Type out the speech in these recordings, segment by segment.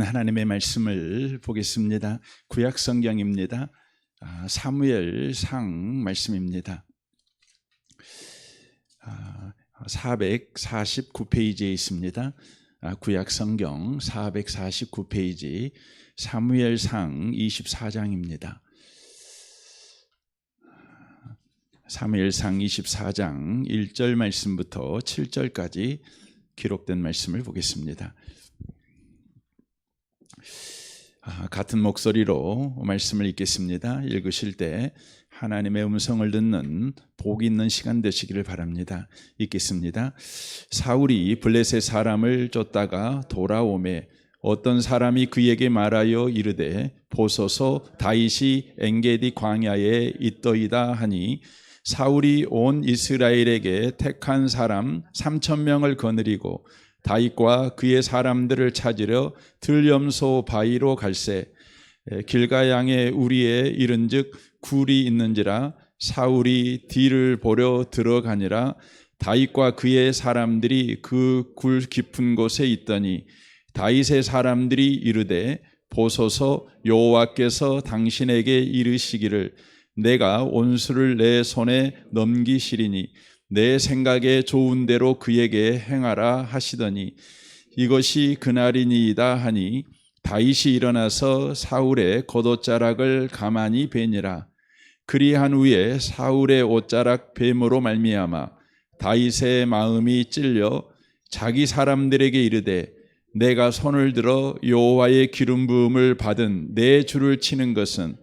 하나님의 말씀을 보겠습니다. 구약 성경입니다. 사무엘상 말씀입니다. 449페이지에 있습니다. 구약 성경 449페이지 사무엘상 24장입니다. 사무엘상 24장 1절 말씀부터 7절까지 기록된 말씀을 보겠습니다. 같은 목소리로 말씀을 읽겠습니다. 읽으실 때 하나님의 음성을 듣는 복 있는 시간 되시기를 바랍니다. 읽겠습니다. 사울이 블레셋 사람을 쫓다가 돌아오매 어떤 사람이 그에게 말하여 이르되 보소서 다윗이 엔게디 광야에 있더이다 하니 사울이 온 이스라엘에게 택한 사람 3,000명을 거느리고 다윗과 그의 사람들을 찾으려 들염소 바위로 갈새 길가양에 우리에 이른즉 굴이 있는지라 사울이 뒤를 보려 들어가니라 다윗과 그의 사람들이 그 굴 깊은 곳에 있더니 다윗의 사람들이 이르되 보소서 여호와께서 당신에게 이르시기를 내가 온수를 내 손에 넘기시리니 내 생각에 좋은 대로 그에게 행하라 하시더니 이것이 그날이니이다 하니 다윗이 일어나서 사울의 겉옷자락을 가만히 베니라. 그리한 후에 사울의 옷자락 뱀으로 말미암아 다윗의 마음이 찔려 자기 사람들에게 이르되 내가 손을 들어 여호와의 기름 부음을 받은 내 주를 치는 것은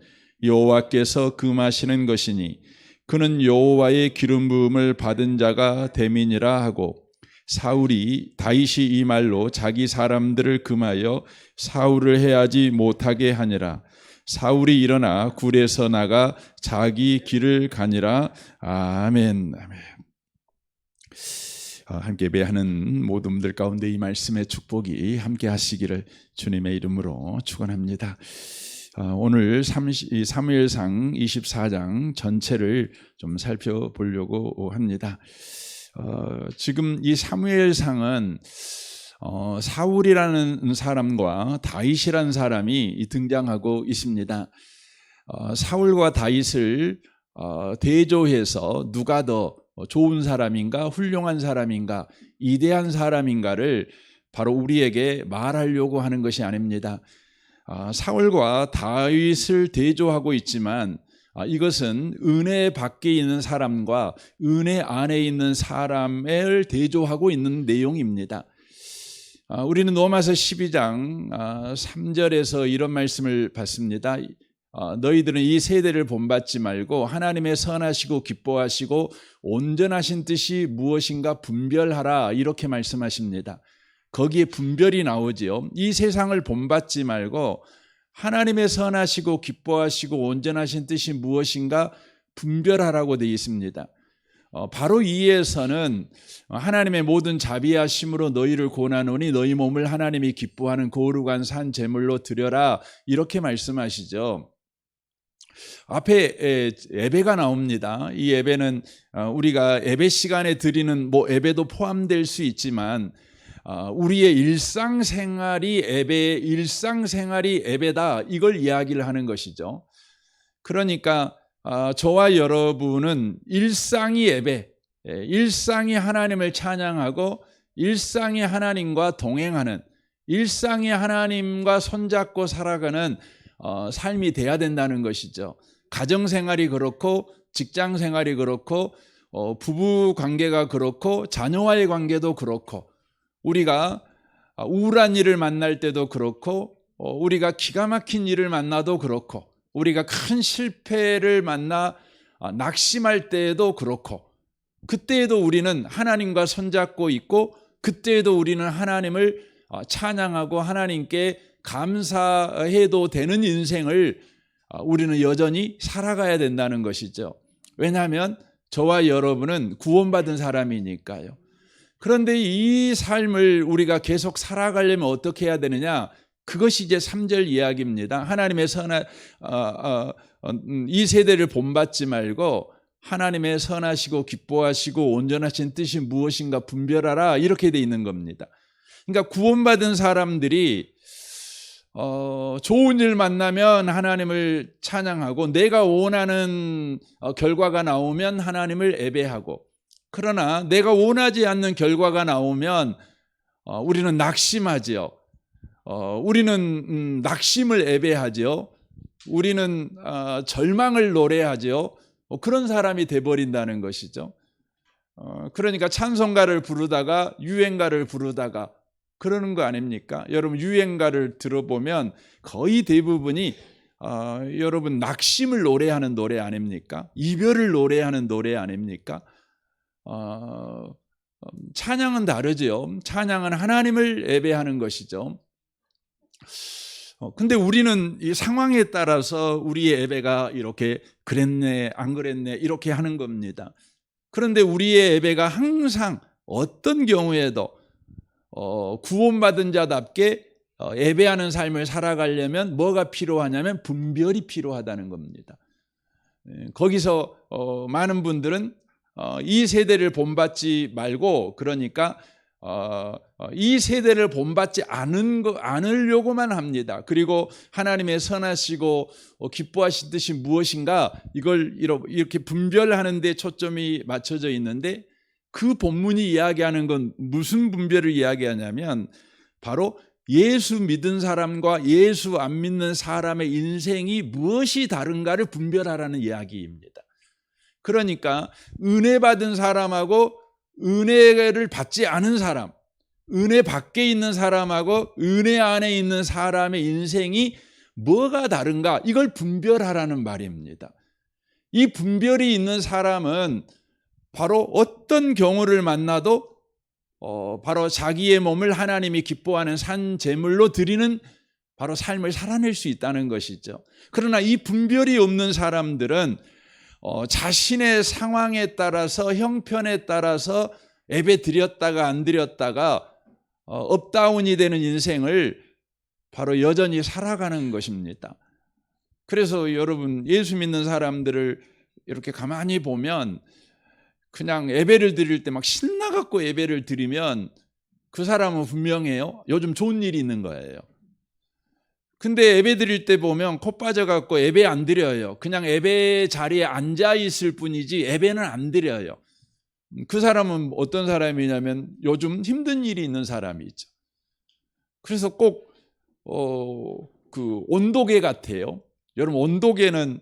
여호와께서 금하시는 것이니 그는 여호와의 기름 부음을 받은 자가 됨이니라 하고 사울이 다윗이 이 말로 자기 사람들을 금하여 사울을 해하지 못하게 하니라. 사울이 일어나 굴에서 나가 자기 길을 가니라. 아멘. 아멘. 함께 예배하는 모든 분들 가운데 이 말씀의 축복이 함께 하시기를 주님의 이름으로 축원합니다. 오늘 사무엘상 24장 전체를 좀 살펴보려고 합니다. 지금 이 사무엘상은 사울이라는 사람과 다윗이라는 사람이 등장하고 있습니다. 사울과 다윗을 대조해서 누가 더 좋은 사람인가, 훌륭한 사람인가, 이대한 사람인가를 바로 우리에게 말하려고 하는 것이 아닙니다. 사울과 다윗을 대조하고 있지만 이것은 은혜 밖에 있는 사람과 은혜 안에 있는 사람을 대조하고 있는 내용입니다. 우리는 로마서 12장 3절에서 이런 말씀을 받습니다. 너희들은 이 세대를 본받지 말고 하나님의 선하시고 기뻐하시고 온전하신 뜻이 무엇인가 분별하라 이렇게 말씀하십니다. 거기에 분별이 나오지요. 이 세상을 본받지 말고 하나님의 선하시고 기뻐하시고 온전하신 뜻이 무엇인가 분별하라고 되어 있습니다. 바로 이에서는 하나님의 모든 자비하심으로 너희를 고나노니 너희 몸을 하나님이 기뻐하는 거룩한 산 제물로 드려라 이렇게 말씀하시죠. 앞에 예배가 나옵니다. 이 예배는 우리가 예배 시간에 드리는 예배도 포함될 수 있지만 우리의 일상생활이 예배다 이걸 이야기를 하는 것이죠. 그러니까 저와 여러분은 일상이 예배, 일상이 하나님을 찬양하고 일상이 하나님과 동행하는, 일상이 하나님과 손잡고 살아가는 삶이 돼야 된다는 것이죠. 가정생활이 그렇고 직장생활이 그렇고 부부 관계가 그렇고 자녀와의 관계도 그렇고 우리가 우울한 일을 만날 때도 그렇고 우리가 기가 막힌 일을 만나도 그렇고 우리가 큰 실패를 만나 낙심할 때에도 그렇고 그때에도 우리는 하나님과 손잡고 있고 그때에도 우리는 하나님을 찬양하고 하나님께 감사해도 되는 인생을 우리는 여전히 살아가야 된다는 것이죠. 왜냐하면 저와 여러분은 구원받은 사람이니까요. 그런데 이 삶을 우리가 계속 살아가려면 어떻게 해야 되느냐? 그것이 이제 3절 이야기입니다. 하나님의 이 세대를 본받지 말고 하나님의 선하시고 기뻐하시고 온전하신 뜻이 무엇인가 분별하라 이렇게 돼 있는 겁니다. 그러니까 구원받은 사람들이 좋은 일 만나면 하나님을 찬양하고 내가 원하는 결과가 나오면 하나님을 예배하고, 그러나 내가 원하지 않는 결과가 나오면 우리는 낙심하지요. 우리는 낙심을 예배하지요. 우리는 절망을 노래하지요. 그런 사람이 돼버린다는 것이죠. 그러니까 찬송가를 부르다가 유행가를 부르다가 그러는 거 아닙니까? 여러분 유행가를 들어보면 거의 대부분이 여러분 낙심을 노래하는 노래 아닙니까? 이별을 노래하는 노래 아닙니까? 찬양은 다르죠. 찬양은 하나님을 예배하는 것이죠. 근데 우리는 이 상황에 따라서 우리의 예배가 이렇게 그랬네 안 그랬네 이렇게 하는 겁니다. 그런데 우리의 예배가 항상 어떤 경우에도 구원받은 자답게 예배하는 삶을 살아가려면 뭐가 필요하냐면 분별이 필요하다는 겁니다. 거기서 많은 분들은 이 세대를 본받지 말고, 그러니까 이 세대를 본받지 않으려고만 합니다. 그리고 하나님의 선하시고 기뻐하신 뜻이 무엇인가 이걸 이렇게 분별하는 데 초점이 맞춰져 있는데, 그 본문이 이야기하는 건 무슨 분별을 이야기하냐면 바로 예수 믿은 사람과 예수 안 믿는 사람의 인생이 무엇이 다른가를 분별하라는 이야기입니다. 그러니까 은혜 받은 사람하고 은혜를 받지 않은 사람, 은혜 밖에 있는 사람하고 은혜 안에 있는 사람의 인생이 뭐가 다른가, 이걸 분별하라는 말입니다. 이 분별이 있는 사람은 바로 어떤 경우를 만나도 바로 자기의 몸을 하나님이 기뻐하는 산 제물로 드리는 바로 삶을 살아낼 수 있다는 것이죠. 그러나 이 분별이 없는 사람들은 자신의 상황에 따라서 형편에 따라서 예배 드렸다가 안 드렸다가 업다운이 되는 인생을 바로 여전히 살아가는 것입니다. 그래서 여러분 예수 믿는 사람들을 이렇게 가만히 보면 그냥 예배를 드릴 때 막 신나갖고 예배를 드리면 그 사람은 분명해요. 요즘 좋은 일이 있는 거예요. 근데 예배 드릴 때 보면 코 빠져갖고 예배 안 드려요. 그냥 예배 자리에 앉아 있을 뿐이지 예배는 안 드려요. 그 사람은 어떤 사람이냐면 요즘 힘든 일이 있는 사람이죠. 그래서 꼭 그 온도계 같아요. 여러분 온도계는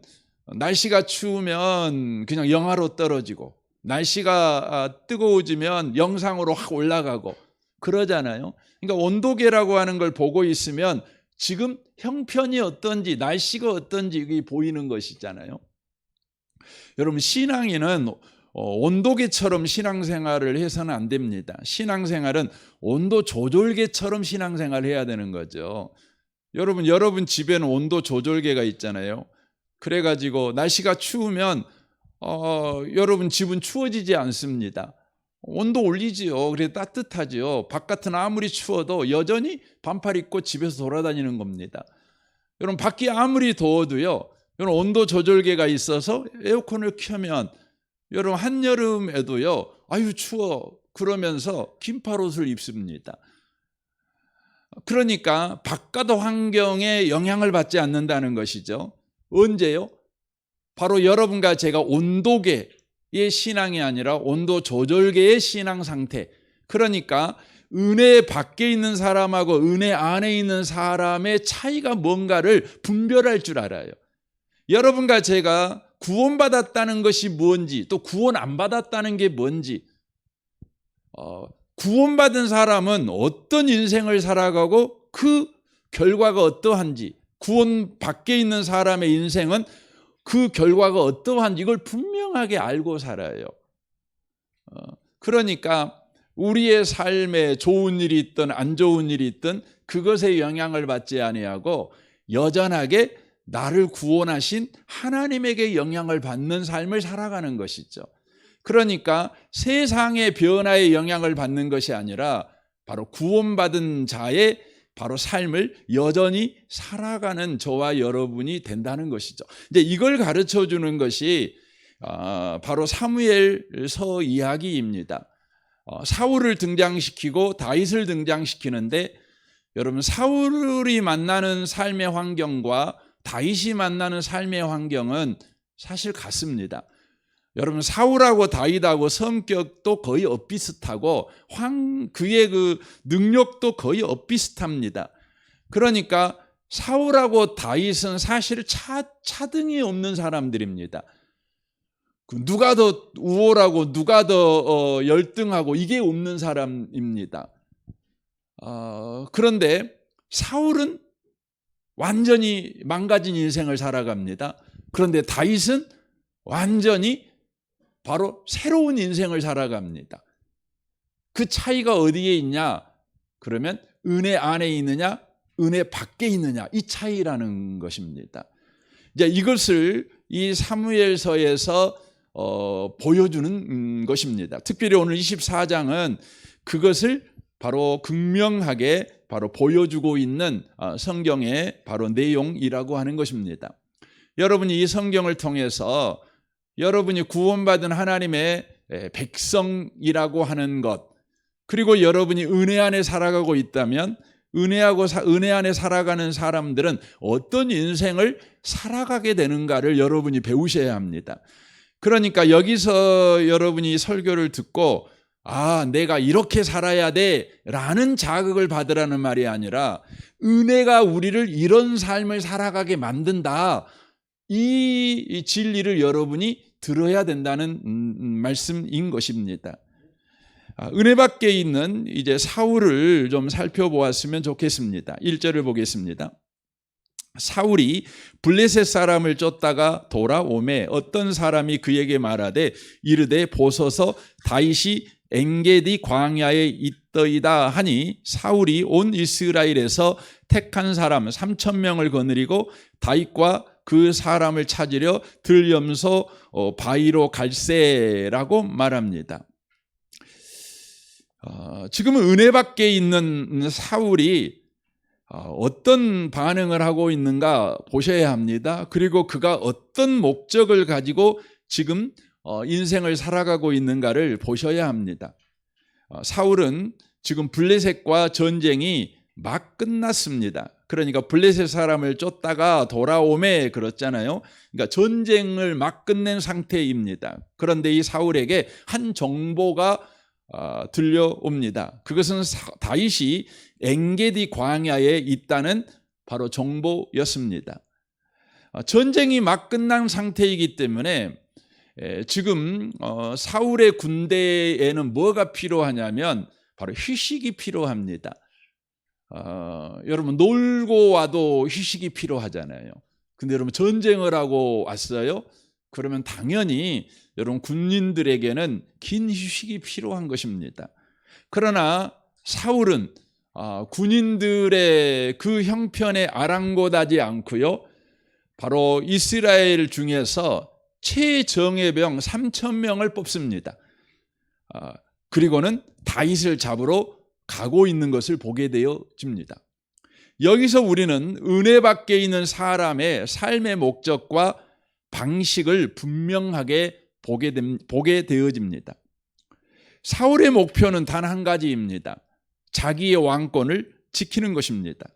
날씨가 추우면 그냥 영하로 떨어지고 날씨가 뜨거워지면 영상으로 확 올라가고 그러잖아요. 그러니까 온도계라고 하는 걸 보고 있으면 지금 형편이 어떤지 날씨가 어떤지 이게 보이는 것이잖아요. 여러분 신앙인은 온도계처럼 신앙생활을 해서는 안 됩니다. 신앙생활은 온도 조절계처럼 신앙생활을 해야 되는 거죠. 여러분 집에는 온도 조절계가 있잖아요. 그래가지고 날씨가 추우면 여러분 집은 추워지지 않습니다. 온도 올리지요. 그래 따뜻하지요. 바깥은 아무리 추워도 여전히 반팔 입고 집에서 돌아다니는 겁니다. 여러분 밖이 아무리 더워도요. 여러분 온도 조절계가 있어서 에어컨을 켜면 여러분 한여름에도요. 아유 추워 그러면서 긴팔옷을 입습니다. 그러니까 바깥 환경에 영향을 받지 않는다는 것이죠. 언제요? 바로 여러분과 제가 온도계의 신앙이 아니라 온도 조절계의 신앙 상태. 그러니까 은혜 밖에 있는 사람하고 은혜 안에 있는 사람의 차이가 뭔가를 분별할 줄 알아요. 여러분과 제가 구원받았다는 것이 뭔지, 또 구원 안 받았다는 게 뭔지, 구원받은 사람은 어떤 인생을 살아가고 그 결과가 어떠한지, 구원 밖에 있는 사람의 인생은 그 결과가 어떠한지 이걸 분명하게 알고 살아요. 그러니까 우리의 삶에 좋은 일이 있든 안 좋은 일이 있든 그것에 영향을 받지 아니하고 여전하게 나를 구원하신 하나님에게 영향을 받는 삶을 살아가는 것이죠. 그러니까 세상의 변화에 영향을 받는 것이 아니라 바로 구원받은 자의 바로 삶을 여전히 살아가는 저와 여러분이 된다는 것이죠. 이제 이걸 가르쳐 주는 것이 바로 사무엘서 이야기입니다. 사울을 등장시키고 다윗을 등장시키는데 여러분, 사울이 만나는 삶의 환경과 다윗이 만나는 삶의 환경은 사실 같습니다. 여러분, 사울하고 다윗하고 성격도 거의 엇비슷하고 그의 그 능력도 거의 엇비슷합니다. 그러니까 사울하고 다윗은 사실 차등이 없는 사람들입니다. 누가 더 우월하고 누가 더 열등하고 이게 없는 사람입니다. 그런데 사울은 완전히 망가진 인생을 살아갑니다. 그런데 다윗은 완전히 바로 새로운 인생을 살아갑니다. 그 차이가 어디에 있냐? 그러면 은혜 안에 있느냐, 은혜 밖에 있느냐, 이 차이라는 것입니다. 이제 이것을 이 사무엘서에서 보여주는 것입니다. 특별히 오늘 24장은 그것을 바로 극명하게 바로 보여주고 있는 성경의 바로 내용이라고 하는 것입니다. 여러분이 이 성경을 통해서 여러분이 구원받은 하나님의 백성이라고 하는 것, 그리고 여러분이 은혜 안에 살아가고 있다면 은혜 안에 살아가는 사람들은 어떤 인생을 살아가게 되는가를 여러분이 배우셔야 합니다. 그러니까 여기서 여러분이 설교를 듣고 내가 이렇게 살아야 돼 라는 자극을 받으라는 말이 아니라 은혜가 우리를 이런 삶을 살아가게 만든다, 이 진리를 여러분이 들어야 된다는 말씀인 것입니다. 은혜 밖에 있는 이제 사울을 좀 살펴보았으면 좋겠습니다. 1절을 보겠습니다. 사울이 블레셋 사람을 쫓다가 돌아오매 어떤 사람이 그에게 말하되 이르되 보소서 다윗이 엔게디 광야에 있더이다 하니 사울이 온 이스라엘에서 택한 사람 3,000명을 거느리고 다윗과 그 사람을 찾으려 들염소 바위로 갈세라고 말합니다. 지금은 은혜 밖에 있는 사울이 어떤 반응을 하고 있는가 보셔야 합니다. 그리고 그가 어떤 목적을 가지고 지금 인생을 살아가고 있는가를 보셔야 합니다. 사울은 지금 블레셋과 전쟁이 막 끝났습니다. 그러니까 블레셋 사람을 쫓다가 돌아오매 그랬잖아요. 그러니까 전쟁을 막 끝낸 상태입니다. 그런데 이 사울에게 한 정보가 들려옵니다. 그것은 다윗이 엔게디 광야에 있다는 바로 정보였습니다. 전쟁이 막 끝난 상태이기 때문에 지금 사울의 군대에는 뭐가 필요하냐면 바로 휴식이 필요합니다. 여러분, 놀고 와도 휴식이 필요하잖아요. 근데 여러분, 전쟁을 하고 왔어요? 그러면 당연히 여러분 군인들에게는 긴 휴식이 필요한 것입니다. 그러나 사울은 군인들의 그 형편에 아랑곳하지 않고요, 바로 이스라엘 중에서 최정예병 3,000명을 뽑습니다. 그리고는 다윗을 잡으러 가고 있는 것을 보게 되어집니다. 여기서 우리는 은혜 밖에 있는 사람의 삶의 목적과 방식을 분명하게 보게 되어집니다. 사울의 목표는 단 한 가지입니다. 자기의 왕권을 지키는 것입니다.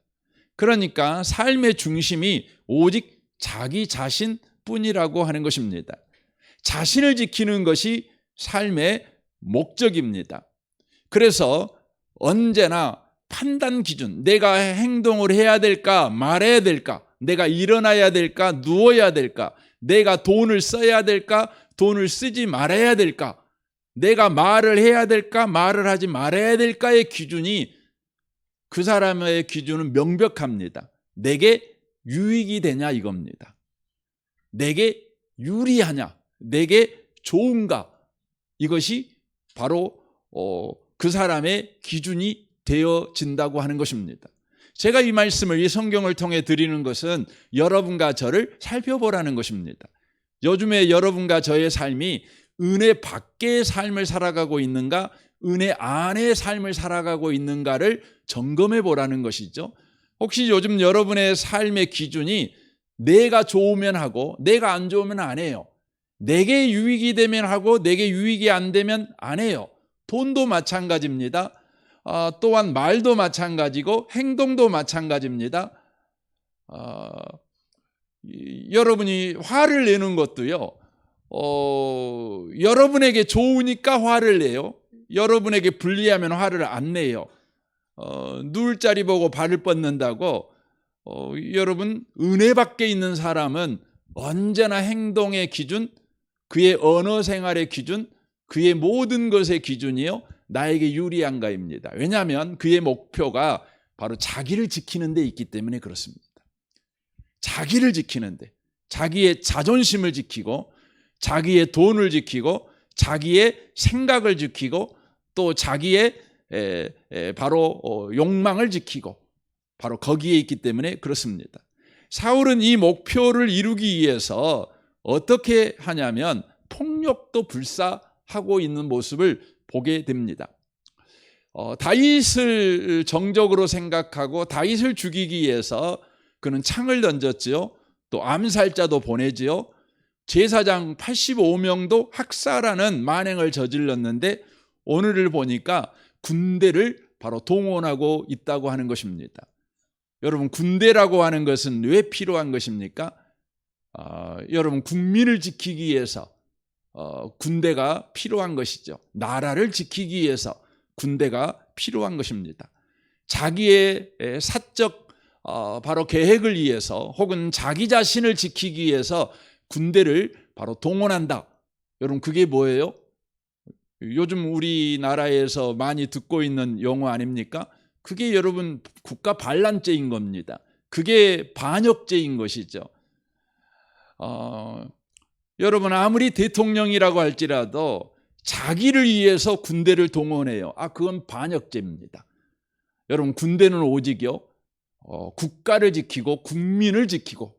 그러니까 삶의 중심이 오직 자기 자신뿐이라고 하는 것입니다. 자신을 지키는 것이 삶의 목적입니다. 그래서 언제나 판단 기준, 내가 행동을 해야 될까 말해야 될까, 내가 일어나야 될까 누워야 될까, 내가 돈을 써야 될까 돈을 쓰지 말아야 될까, 내가 말을 해야 될까 말을 하지 말아야 될까의 기준이, 그 사람의 기준은 명백합니다. 내게 유익이 되냐 이겁니다. 내게 유리하냐, 내게 좋은가, 이것이 바로 그 사람의 기준이 되어진다고 하는 것입니다. 제가 이 말씀을, 이 성경을 통해 드리는 것은 여러분과 저를 살펴보라는 것입니다. 요즘에 여러분과 저의 삶이 은혜 밖의 삶을 살아가고 있는가, 은혜 안의 삶을 살아가고 있는가를 점검해 보라는 것이죠. 혹시 요즘 여러분의 삶의 기준이 내가 좋으면 하고 내가 안 좋으면 안 해요. 내게 유익이 되면 하고 내게 유익이 안 되면 안 해요. 돈도 마찬가지입니다. 또한 말도 마찬가지고 행동도 마찬가지입니다. 여러분이 화를 내는 것도요, 여러분에게 좋으니까 화를 내요. 여러분에게 불리하면 화를 안 내요. 누울 자리 보고 발을 뻗는다고, 여러분, 은혜 밖에 있는 사람은 언제나 행동의 기준, 그의 언어 생활의 기준, 그의 모든 것의 기준이요, 나에게 유리한가입니다. 왜냐하면 그의 목표가 바로 자기를 지키는 데 있기 때문에 그렇습니다. 자기를 지키는데, 자기의 자존심을 지키고, 자기의 돈을 지키고, 자기의 생각을 지키고, 또 자기의 바로 욕망을 지키고, 바로 거기에 있기 때문에 그렇습니다. 사울은 이 목표를 이루기 위해서 어떻게 하냐면 폭력도 불사하고 있는 모습을 보게 됩니다. 다윗을 정적으로 생각하고 다윗을 죽이기 위해서 그는 창을 던졌지요. 또 암살자도 보내지요. 제사장 85명도 학살하는 만행을 저질렀는데 오늘을 보니까 군대를 바로 동원하고 있다고 하는 것입니다. 여러분, 군대라고 하는 것은 왜 필요한 것입니까? 여러분, 국민을 지키기 위해서 군대가 필요한 것이죠. 나라를 지키기 위해서 군대가 필요한 것입니다. 자기의 사적 바로 계획을 위해서 혹은 자기 자신을 지키기 위해서 군대를 바로 동원한다. 여러분, 그게 뭐예요? 요즘 우리나라에서 많이 듣고 있는 용어 아닙니까? 그게 여러분 국가 반란죄인 겁니다. 그게 반역죄인 것이죠. 여러분, 아무리 대통령이라고 할지라도 자기를 위해서 군대를 동원해요. 그건 반역죄입니다. 여러분, 군대는 오직요, 국가를 지키고 국민을 지키고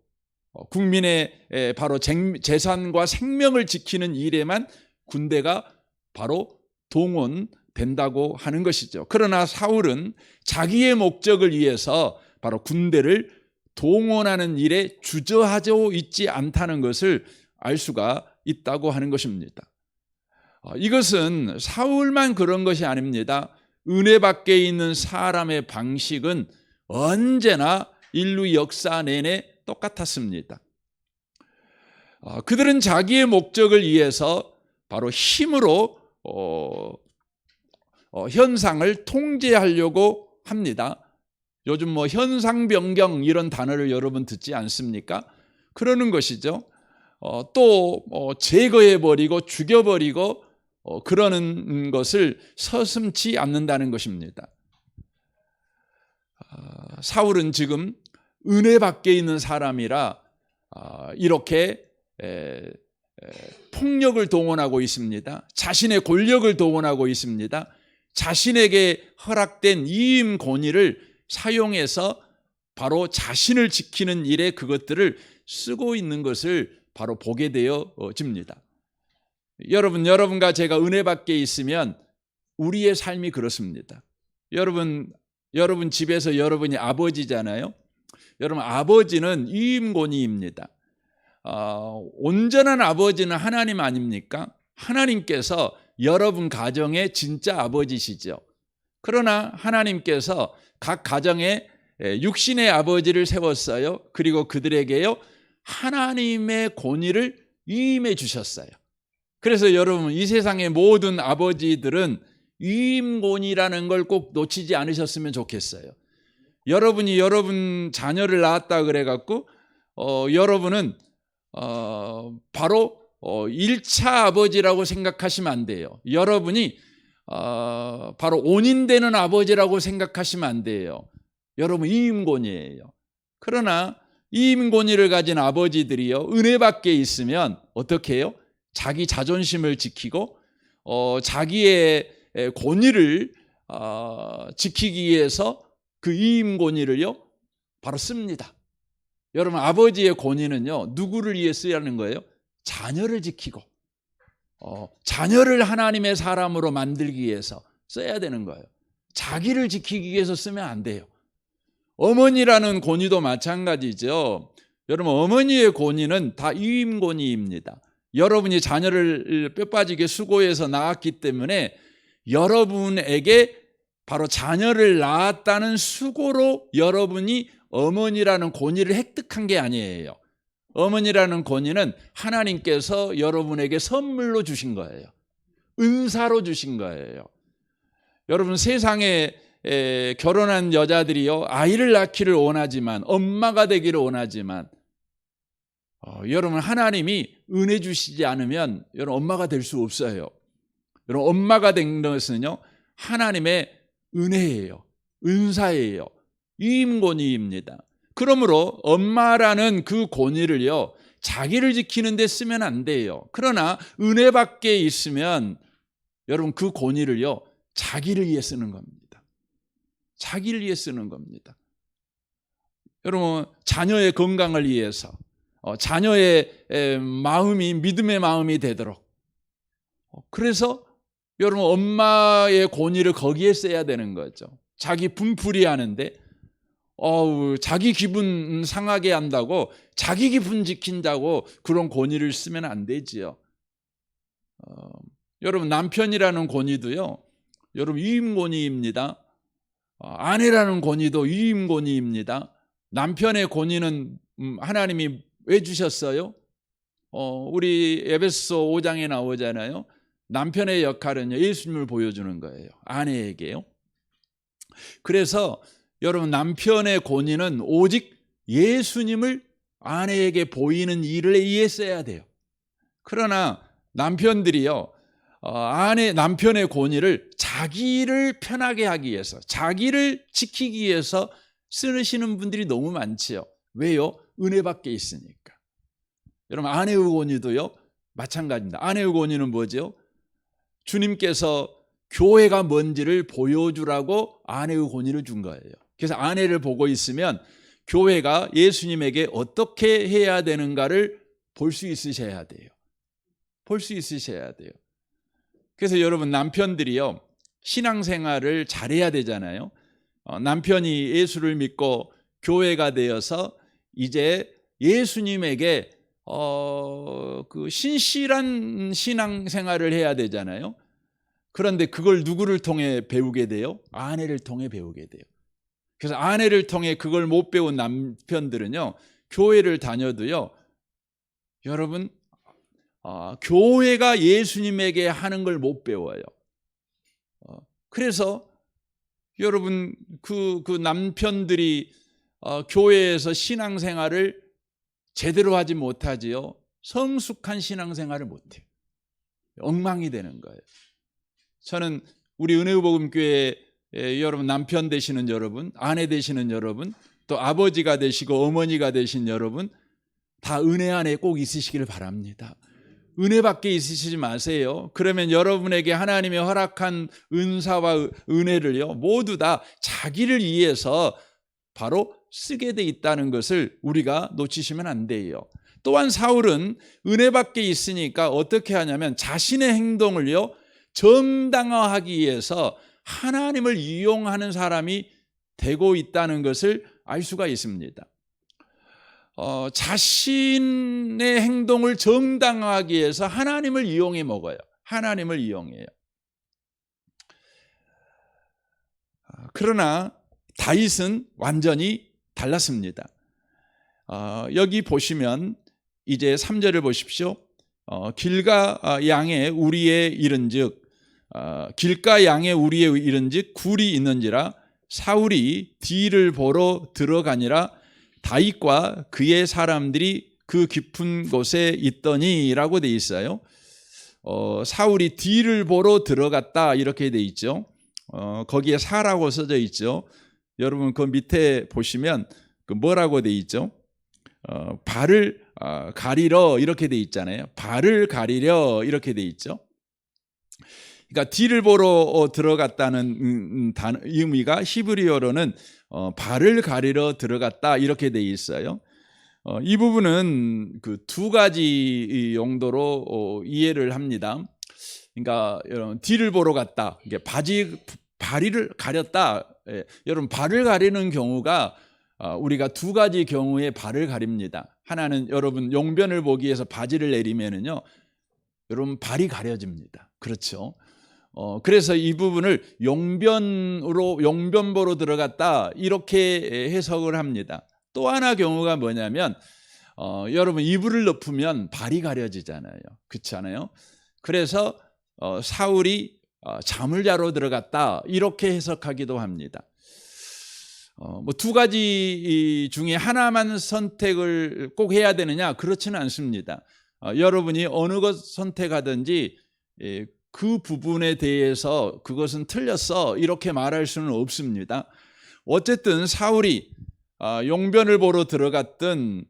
국민의 바로 재산과 생명을 지키는 일에만 군대가 바로 동원된다고 하는 것이죠. 그러나 사울은 자기의 목적을 위해서 바로 군대를 동원하는 일에 주저하고 있지 않다는 것을 알 수가 있다고 하는 것입니다. 이것은 사울만 그런 것이 아닙니다. 은혜 밖에 있는 사람의 방식은 언제나 인류 역사 내내 똑같았습니다. 그들은 자기의 목적을 위해서 바로 힘으로 현상을 통제하려고 합니다. 요즘 현상 변경 이런 단어를 여러분 듣지 않습니까? 그러는 것이죠. 또 제거해버리고 죽여버리고 그러는 것을 서슴지 않는다는 것입니다. 사울은 지금 은혜 밖에 있는 사람이라 이렇게 폭력을 동원하고 있습니다. 자신의 권력을 동원하고 있습니다. 자신에게 허락된 이임 권위를 사용해서 바로 자신을 지키는 일에 그것들을 쓰고 있는 것을 바로 보게 되어집니다. 여러분과 제가 은혜 밖에 있으면 우리의 삶이 그렇습니다. 여러분 집에서 여러분이 아버지잖아요. 여러분, 아버지는 이임권위입니다. 온전한 아버지는 하나님 아닙니까? 하나님께서 여러분 가정의 진짜 아버지시죠. 그러나 하나님께서 각 가정에 육신의 아버지를 세웠어요. 그리고 그들에게요, 하나님의 권위를 위임해 주셨어요. 그래서 여러분, 이 세상의 모든 아버지들은 위임권이라는 걸 꼭 놓치지 않으셨으면 좋겠어요. 여러분이 여러분 자녀를 낳았다 그래갖고 여러분은 바로 1차 아버지라고 생각하시면 안 돼요. 여러분이 바로 온인되는 아버지라고 생각하시면 안 돼요. 여러분, 이임권이에요. 그러나 이임권위를 가진 아버지들이요, 은혜 밖에 있으면 어떻게 해요? 자기 자존심을 지키고 자기의 권위를 지키기 위해서 그 이임권위를요 바로 씁니다. 여러분, 아버지의 권위는요 누구를 위해 쓰라는 거예요? 자녀를 지키고 자녀를 하나님의 사람으로 만들기 위해서 써야 되는 거예요. 자기를 지키기 위해서 쓰면 안 돼요. 어머니라는 권위도 마찬가지죠. 여러분, 어머니의 권위는 다 위임권위입니다. 여러분이 자녀를 뼈 빠지게 수고해서 낳았기 때문에 여러분에게 바로 자녀를 낳았다는 수고로 여러분이 어머니라는 권위를 획득한 게 아니에요. 어머니라는 권위는 하나님께서 여러분에게 선물로 주신 거예요. 은사로 주신 거예요. 여러분, 세상에 결혼한 여자들이요, 아이를 낳기를 원하지만, 엄마가 되기를 원하지만, 여러분, 하나님이 은혜 주시지 않으면 여러분 엄마가 될 수 없어요. 여러분, 엄마가 된 것은요, 하나님의 은혜예요. 은사예요. 유임권위입니다. 그러므로 엄마라는 그 권위를요, 자기를 지키는 데 쓰면 안 돼요. 그러나 은혜 밖에 있으면 여러분 그 권위를요, 자기를 위해 쓰는 겁니다. 자기를 위해 쓰는 겁니다. 여러분, 자녀의 건강을 위해서, 자녀의 마음이 믿음의 마음이 되도록, 그래서 여러분 엄마의 권위를 거기에 써야 되는 거죠. 자기 분풀이 하는데 자기 기분 상하게 한다고, 자기 기분 지킨다고 그런 권위를 쓰면 안 되지요. 여러분, 남편이라는 권위도요, 여러분 유임권위입니다. 아내라는 권위도 유임권위입니다. 남편의 권위는 하나님이 왜 주셨어요? 우리 에베소 5장에 나오잖아요. 남편의 역할은요, 예수님을 보여주는 거예요. 아내에게요. 그래서 여러분, 남편의 권위는 오직 예수님을 아내에게 보이는 일을 위해 써야 돼요. 그러나 남편들이요, 남편의 권위를 자기를 편하게 하기 위해서, 자기를 지키기 위해서 쓰시는 분들이 너무 많지요. 왜요? 은혜 밖에 있으니까. 여러분, 아내의 권위도요, 마찬가지입니다. 아내의 권위는 뭐죠? 주님께서 교회가 뭔지를 보여주라고 아내의 권위를 준 거예요. 그래서 아내를 보고 있으면 교회가 예수님에게 어떻게 해야 되는가를 볼 수 있으셔야 돼요. 볼 수 있으셔야 돼요. 그래서 여러분, 남편들이요, 신앙생활을 잘해야 되잖아요. 남편이 예수를 믿고 교회가 되어서 이제 예수님에게 그 신실한 신앙생활을 해야 되잖아요. 그런데 그걸 누구를 통해 배우게 돼요? 아내를 통해 배우게 돼요. 그래서 아내를 통해 그걸 못 배운 남편들은요, 교회를 다녀도요, 여러분, 교회가 예수님에게 하는 걸 못 배워요. 그래서 여러분, 그 남편들이 교회에서 신앙생활을 제대로 하지 못하지요. 성숙한 신앙생활을 못해요. 엉망이 되는 거예요. 저는 우리 은혜복음교회 여러분, 남편 되시는 여러분, 아내 되시는 여러분, 또 아버지가 되시고 어머니가 되신 여러분, 다 은혜 안에 꼭 있으시기를 바랍니다. 은혜 밖에 있으시지 마세요. 그러면 여러분에게 하나님이 허락한 은사와 은혜를요, 모두 다 자기를 위해서 바로 쓰게 돼 있다는 것을 우리가 놓치시면 안 돼요. 또한 사울은 은혜 밖에 있으니까 어떻게 하냐면 자신의 행동을요, 정당화하기 위해서 하나님을 이용하는 사람이 되고 있다는 것을 알 수가 있습니다. 자신의 행동을 정당화하기 위해서 하나님을 이용해 먹어요. 하나님을 이용해요. 그러나 다윗은 완전히 달랐습니다. 여기 보시면 이제 3절을 보십시오. 길가 양에 우리의 이른즉, 길가 양에 우리의 이른즉 굴이 있는지라 사울이 뒤를 보러 들어가니라 다윗과 그의 사람들이 그 깊은 곳에 있더니라고 돼 있어요. 사울이 뒤를 보러 들어갔다 이렇게 돼 있죠. 거기에 사라고 써져 있죠. 여러분 그 밑에 보시면 그 뭐라고 돼 있죠? 발을 가리러 이렇게 돼 있잖아요. 발을 가리려 이렇게 돼 있죠. 그러니까 뒤를 보러 들어갔다는 의미가 히브리어로는 발을 가리러 들어갔다 이렇게 돼 있어요. 이 부분은 그 두 가지 용도로 이해를 합니다. 그러니까 여러분 뒤를 보러 갔다, 이게 발을 가렸다. 여러분 발을 가리는 경우가 우리가 두 가지 경우에 발을 가립니다. 하나는 여러분 용변을 보기 위해서 바지를 내리면은요, 여러분 발이 가려집니다. 그렇죠? 그래서 이 부분을 용변보로 들어갔다 이렇게 해석을 합니다. 또 하나 경우가 뭐냐면 여러분 이불을 덮으면 발이 가려지잖아요. 그렇지 않아요? 그래서 사울이 잠을 자러 들어갔다 이렇게 해석하기도 합니다. 뭐 두 가지 중에 하나만 선택을 꼭 해야 되느냐? 그렇지는 않습니다. 여러분이 어느 것 선택하든지 그 부분에 대해서 그것은 틀렸어 이렇게 말할 수는 없습니다. 어쨌든 사울이 용변을 보러 들어갔든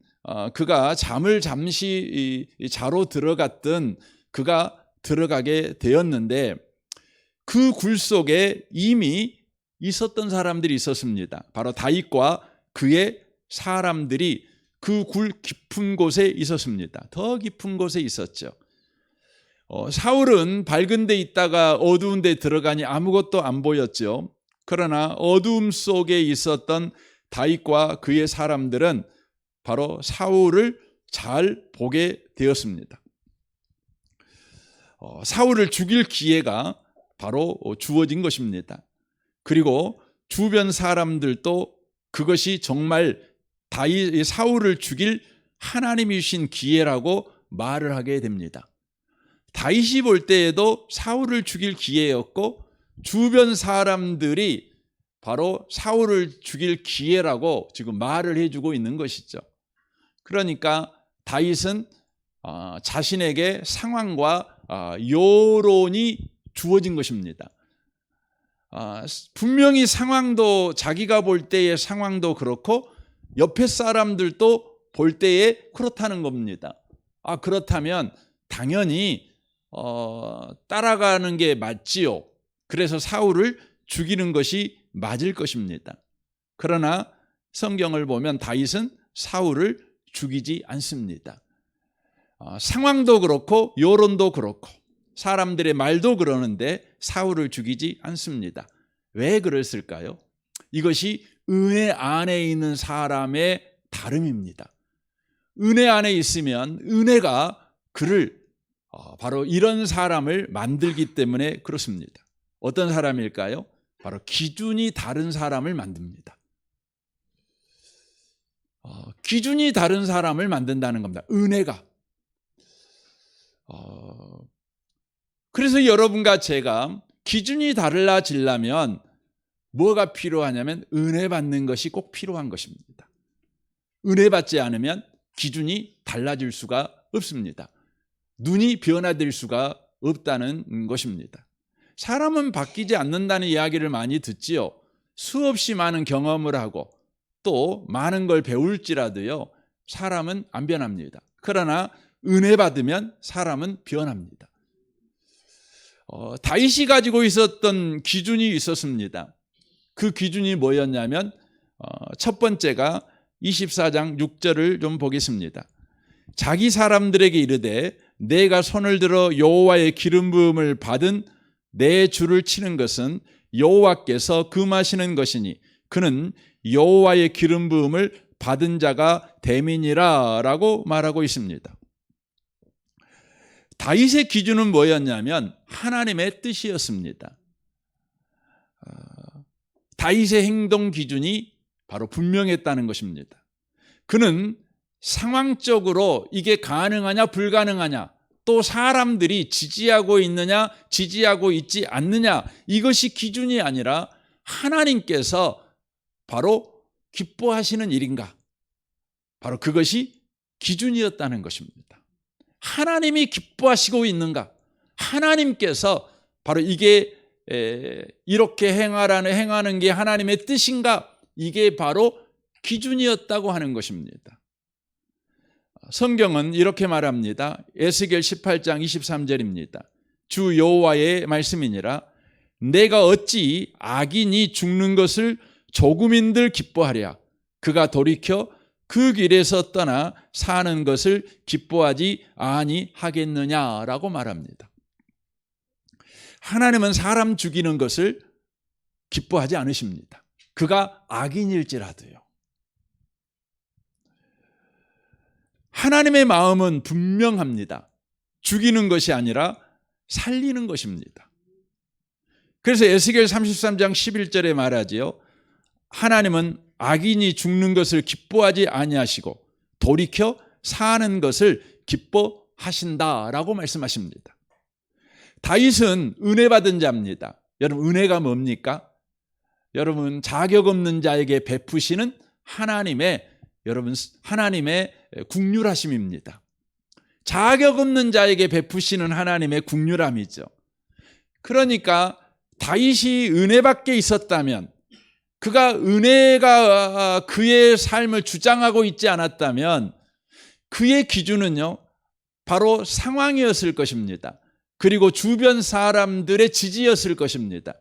그가 잠을 잠시 자러 들어갔든 그가 들어가게 되었는데 그 굴 속에 이미 있었던 사람들이 있었습니다. 바로 다윗과 그의 사람들이 그 굴 깊은 곳에 있었습니다. 더 깊은 곳에 있었죠. 사울은 밝은 데 있다가 어두운 데 들어가니 아무것도 안 보였죠. 그러나 어두움 속에 있었던 다윗과 그의 사람들은 바로 사울을 잘 보게 되었습니다. 사울을 죽일 기회가 바로 주어진 것입니다. 그리고 주변 사람들도 그것이 정말 사울을 죽일 하나님이 주신 기회라고 말을 하게 됩니다. 다윗이 볼 때에도 사울을 죽일 기회였고 주변 사람들이 바로 사울을 죽일 기회라고 지금 말을 해주고 있는 것이죠. 그러니까 다윗은 자신에게 상황과 여론이 주어진 것입니다. 분명히 상황도 자기가 볼 때의 상황도 그렇고 옆에 사람들도 볼 때에 그렇다는 겁니다. 그렇다면 당연히 따라가는 게 맞지요. 그래서 사울을 죽이는 것이 맞을 것입니다. 그러나 성경을 보면 다윗은 사울을 죽이지 않습니다. 상황도 그렇고 여론도 그렇고 사람들의 말도 그러는데 사울을 죽이지 않습니다. 왜 그랬을까요? 이것이 은혜 안에 있는 사람의 다름입니다. 은혜 안에 있으면 은혜가 그를 바로 이런 사람을 만들기 때문에 그렇습니다. 어떤 사람일까요? 바로 기준이 다른 사람을 만듭니다. 기준이 다른 사람을 만든다는 겁니다. 은혜가. 그래서 여러분과 제가 기준이 달라지려면 뭐가 필요하냐면 은혜 받는 것이 꼭 필요한 것입니다. 은혜 받지 않으면 기준이 달라질 수가 없습니다. 눈이 변화될 수가 없다는 것입니다. 사람은 바뀌지 않는다는 이야기를 많이 듣지요. 수없이 많은 경험을 하고 또 많은 걸 배울지라도요, 사람은 안 변합니다. 그러나 은혜 받으면 사람은 변합니다. 다윗이 가지고 있었던 기준이 있었습니다. 그 기준이 뭐였냐면 첫 번째가 24장 6절을 좀 보겠습니다. 자기 사람들에게 이르되 내가 손을 들어 여호와의 기름 부음을 받은 내 주를 치는 것은 여호와께서 금하시는 것이니 그는 여호와의 기름 부음을 받은 자가 됨이니라 라고 말하고 있습니다. 다윗의 기준은 뭐였냐면 하나님의 뜻이었습니다. 다윗의 행동 기준이 바로 분명했다는 것입니다. 그는 상황적으로 이게 가능하냐 불가능하냐, 또 사람들이 지지하고 있느냐 지지하고 있지 않느냐, 이것이 기준이 아니라 하나님께서 바로 기뻐하시는 일인가, 바로 그것이 기준이었다는 것입니다. 하나님이 기뻐하시고 있는가, 하나님께서 바로 이게 이렇게 행하는 게 하나님의 뜻인가, 이게 바로 기준이었다고 하는 것입니다. 성경은 이렇게 말합니다. 에스겔 18장 23절입니다. 주 여호와의 말씀이니라. 내가 어찌 악인이 죽는 것을 조금인들 기뻐하랴. 그가 돌이켜 그 길에서 떠나 사는 것을 기뻐하지 아니하겠느냐라고 말합니다. 하나님은 사람 죽이는 것을 기뻐하지 않으십니다. 그가 악인일지라도요. 하나님의 마음은 분명합니다. 죽이는 것이 아니라 살리는 것입니다. 그래서 에스겔 33장 11절에 말하지요. 하나님은 악인이 죽는 것을 기뻐하지 아니하시고 돌이켜 사는 것을 기뻐하신다라고 말씀하십니다. 다윗은 은혜 받은 자입니다. 여러분, 은혜가 뭡니까? 여러분, 자격 없는 자에게 베푸시는 하나님의 국률하심입니다. 자격 없는 자에게 베푸시는 하나님의 국률함이죠. 그러니까 다윗이 은혜 밖에 있었다면, 그가 은혜가 그의 삶을 주장하고 있지 않았다면 그의 기준은요, 바로 상황이었을 것입니다. 그리고 주변 사람들의 지지였을 것입니다.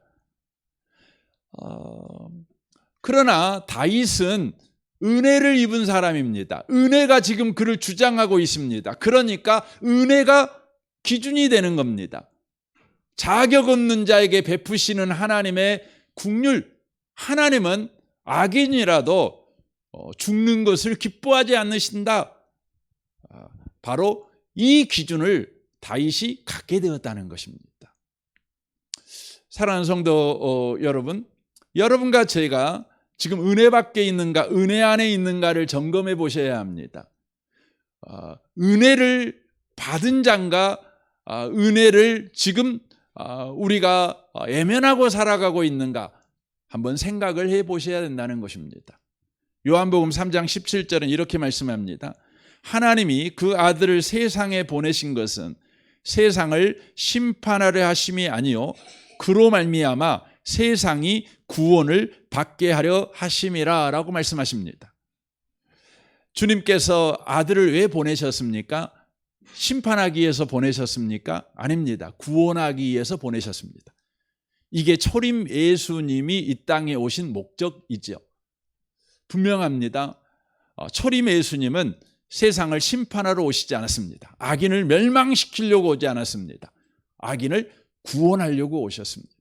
그러나 다윗은 은혜를 입은 사람입니다. 은혜가 지금 그를 주장하고 있습니다. 그러니까 은혜가 기준이 되는 겁니다. 자격 없는 자에게 베푸시는 하나님의 국률, 하나님은 악인이라도 죽는 것을 기뻐하지 않으신다. 바로 이 기준을 다윗이 갖게 되었다는 것입니다. 사랑하는 성도 여러분, 여러분과 제가 지금 은혜 밖에 있는가, 은혜 안에 있는가를 점검해 보셔야 합니다. 은혜를 받은 자인가, 은혜를 지금 우리가 애면하고 살아가고 있는가 한번 생각을 해 보셔야 된다는 것입니다. 요한복음 3장 17절은 이렇게 말씀합니다. 하나님이 그 아들을 세상에 보내신 것은 세상을 심판하려 하심이 아니요 그로 말미암아 세상이 구원을 받게 하려 하심이라 라고 말씀하십니다. 주님께서 아들을 왜 보내셨습니까? 심판하기 위해서 보내셨습니까? 아닙니다. 구원하기 위해서 보내셨습니다. 이게 초림 예수님이 이 땅에 오신 목적이죠. 분명합니다. 초림 예수님은 세상을 심판하러 오시지 않았습니다. 악인을 멸망시키려고 오지 않았습니다. 악인을 구원하려고 오셨습니다.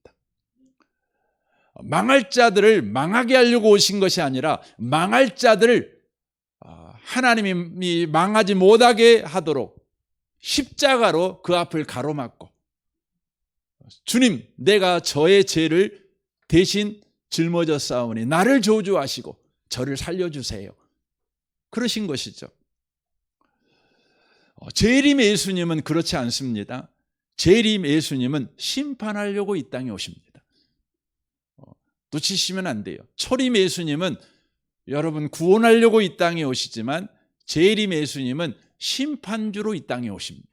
망할 자들을 망하게 하려고 오신 것이 아니라 망할 자들을 하나님이 망하지 못하게 하도록 십자가로 그 앞을 가로막고, 주님, 내가 저의 죄를 대신 짊어졌사오니 나를 저주하시고 저를 살려주세요, 그러신 것이죠. 재림 예수님은 그렇지 않습니다. 재림 예수님은 심판하려고 이 땅에 오십니다. 놓치시면 안 돼요. 초림 예수님은 여러분 구원하려고 이 땅에 오시지만 재림 예수님은 심판주로 이 땅에 오십니다.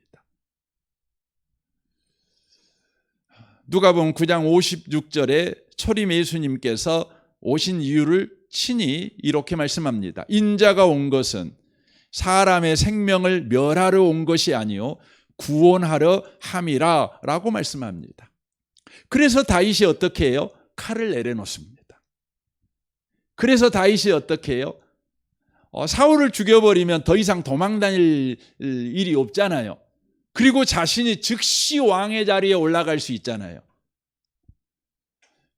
누가복음 9장 56절에 초림 예수님께서 오신 이유를 친히 이렇게 말씀합니다. 인자가 온 것은 사람의 생명을 멸하러 온 것이 아니요 구원하려 함이라 라고 말씀합니다. 그래서 다윗이 어떻게 해요? 칼을 내려놓습니다. 그래서 다윗이 어떻게 해요? 사울을 죽여버리면 더 이상 도망 다닐 일이 없잖아요. 그리고 자신이 즉시 왕의 자리에 올라갈 수 있잖아요.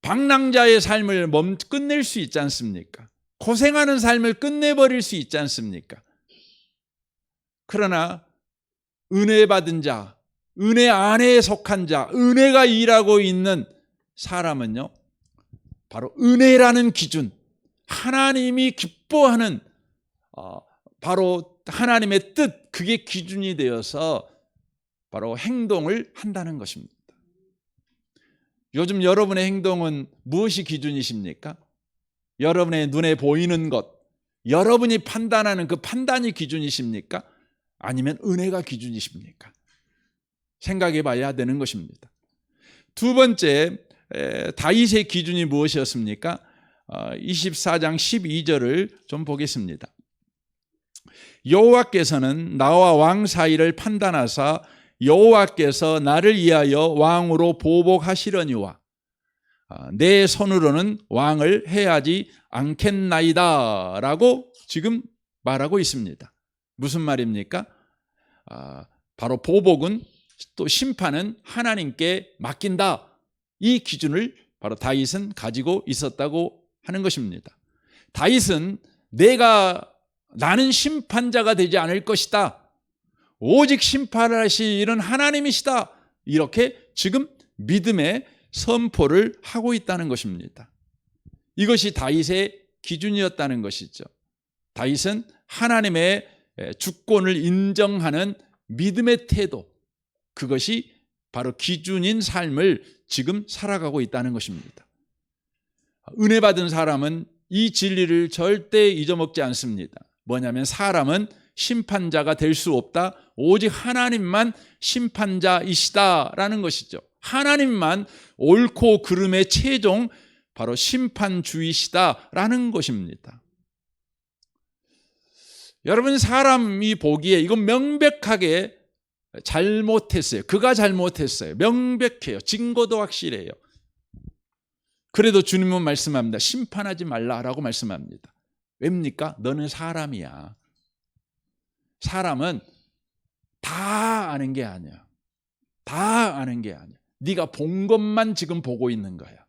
방랑자의 삶을 끝낼 수 있지 않습니까? 고생하는 삶을 끝내버릴 수 있지 않습니까? 그러나 은혜 받은 자, 은혜 안에 속한 자, 은혜가 일하고 있는 사람은요, 바로 은혜라는 기준, 하나님이 기뻐하는 바로 하나님의 뜻, 그게 기준이 되어서 바로 행동을 한다는 것입니다. 요즘 여러분의 행동은 무엇이 기준이십니까? 여러분의 눈에 보이는 것, 여러분이 판단하는 그 판단이 기준이십니까? 아니면 은혜가 기준이십니까? 생각해 봐야 되는 것입니다. 두 번째, 다윗의 기준이 무엇이었습니까? 24장 12절을 좀 보겠습니다. 여호와께서는 나와 왕 사이를 판단하사 여호와께서 나를 위하여 왕으로 보복하시려니와 내 손으로는 왕을 해하지 않겠나이다 라고 지금 말하고 있습니다. 무슨 말입니까? 바로 보복은 또 심판은 하나님께 맡긴다. 이 기준을 바로 다윗은 가지고 있었다고 하는 것입니다. 다윗은 나는 심판자가 되지 않을 것이다. 오직 심판을 하시는 하나님이시다. 이렇게 지금 믿음의 선포를 하고 있다는 것입니다. 이것이 다윗의 기준이었다는 것이죠. 다윗은 하나님의 주권을 인정하는 믿음의 태도, 그것이 바로 기준인 삶을 지금 살아가고 있다는 것입니다. 은혜 받은 사람은 이 진리를 절대 잊어먹지 않습니다. 뭐냐면 사람은 심판자가 될 수 없다. 오직 하나님만 심판자이시다라는 것이죠. 하나님만 옳고 그름의 최종 바로 심판주이시다라는 것입니다. 여러분, 사람이 보기에 이건 명백하게 잘못했어요. 그가 잘못했어요. 명백해요. 증거도 확실해요. 그래도 주님은 말씀합니다. 심판하지 말라라고 말씀합니다. 왜입니까? 너는 사람이야. 사람은 다 아는 게 아니야. 다 아는 게 아니야. 네가 본 것만 지금 보고 있는 거야.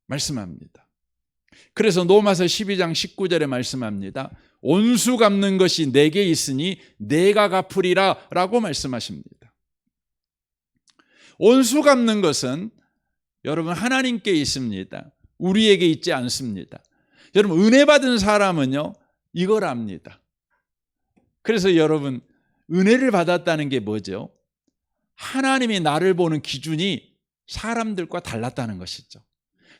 말씀합니다. 그래서 로마서 12장 19절에 말씀합니다. 온수 갚는 것이 내게 있으니 내가 갚으리라 라고 말씀하십니다. 온수 갚는 것은 여러분 하나님께 있습니다. 우리에게 있지 않습니다. 여러분, 은혜 받은 사람은요 이걸 압니다. 그래서 여러분, 은혜를 받았다는 게 뭐죠? 하나님이 나를 보는 기준이 사람들과 달랐다는 것이죠.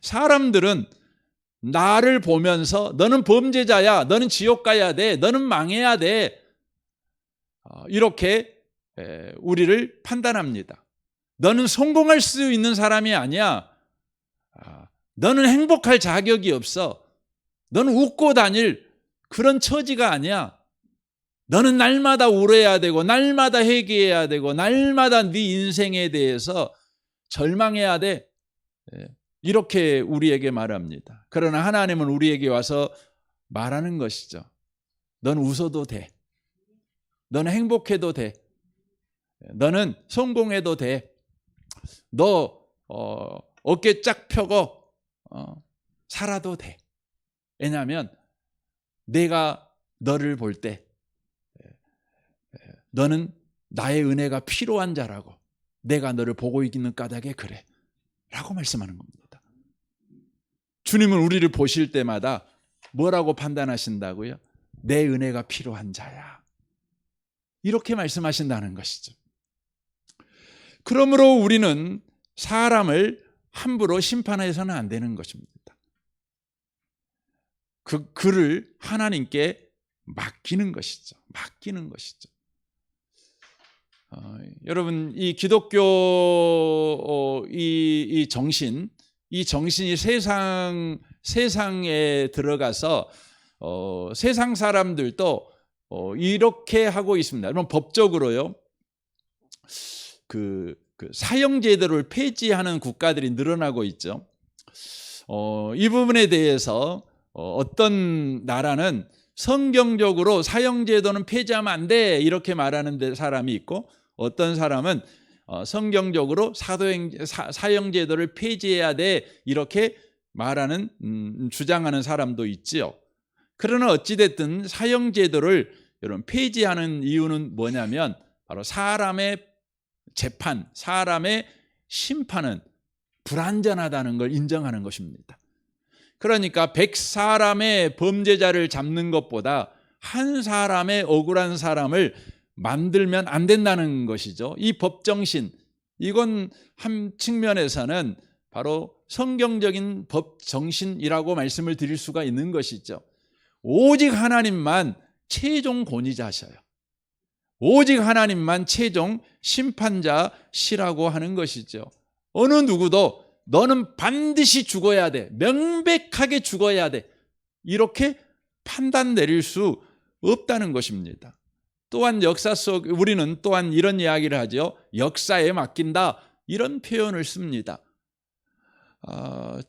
사람들은 나를 보면서 너는 범죄자야, 너는 지옥 가야 돼, 너는 망해야 돼, 이렇게 우리를 판단합니다. 너는 성공할 수 있는 사람이 아니야. 너는 행복할 자격이 없어. 너는 웃고 다닐 그런 처지가 아니야. 너는 날마다 울어야 되고 날마다 회개해야 되고 날마다 네 인생에 대해서 절망해야 돼. 이렇게 우리에게 말합니다. 그러나 하나님은 우리에게 와서 말하는 것이죠. 넌 웃어도 돼. 너는 행복해도 돼. 너는 성공해도 돼. 너 어깨 쫙 펴고 살아도 돼. 왜냐하면 내가 너를 볼 때 너는 나의 은혜가 필요한 자라고, 내가 너를 보고 있는 까닭에 그래 라고 말씀하는 겁니다. 주님은 우리를 보실 때마다 뭐라고 판단하신다고요? 내 은혜가 필요한 자야, 이렇게 말씀하신다는 것이죠. 그러므로 우리는 사람을 함부로 심판해서는 안 되는 것입니다. 그를 하나님께 맡기는 것이죠. 맡기는 것이죠. 여러분, 이 기독교 이 정신, 이 정신이 세상에 들어가서 세상 사람들도 이렇게 하고 있습니다. 여러분, 법적으로요, 그 사형제도를 폐지하는 국가들이 늘어나고 있죠. 이 부분에 대해서 어떤 나라는 성경적으로 사형제도는 폐지하면 안 돼, 이렇게 말하는 사람이 있고, 어떤 사람은 성경적으로 사형제도를 폐지해야 돼, 이렇게 말하는 주장하는 사람도 있지요. 그러나 어찌됐든 사형제도를 여러분 폐지하는 이유는 뭐냐면 바로 사람의 재판, 사람의 심판은 불완전하다는 걸 인정하는 것입니다. 그러니까 100사람의 범죄자를 잡는 것보다 한 사람의 억울한 사람을 만들면 안 된다는 것이죠. 이 법정신, 이건 한 측면에서는 바로 성경적인 법정신이라고 말씀을 드릴 수가 있는 것이죠. 오직 하나님만 최종 권위자셔요. 오직 하나님만 최종 심판자시라고 하는 것이죠. 어느 누구도 너는 반드시 죽어야 돼, 명백하게 죽어야 돼, 이렇게 판단 내릴 수 없다는 것입니다. 또한 역사 속 우리는 또한 이런 이야기를 하죠. 역사에 맡긴다, 이런 표현을 씁니다.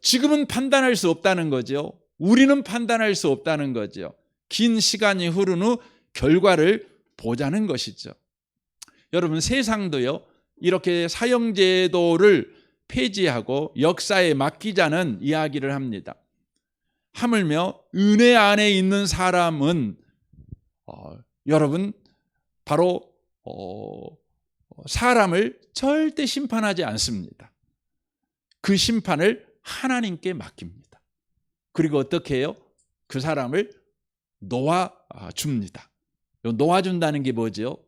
지금은 판단할 수 없다는 거죠. 우리는 판단할 수 없다는 거죠. 긴 시간이 흐른 후 결과를 보자는 것이죠. 여러분, 세상도요 이렇게 사형제도를 폐지하고 역사에 맡기자는 이야기를 합니다. 하물며 은혜 안에 있는 사람은 여러분 바로 사람을 절대 심판하지 않습니다. 그 심판을 하나님께 맡깁니다. 그리고 어떻게 해요? 그 사람을 놓아줍니다. 놓아준다는 게 뭐죠?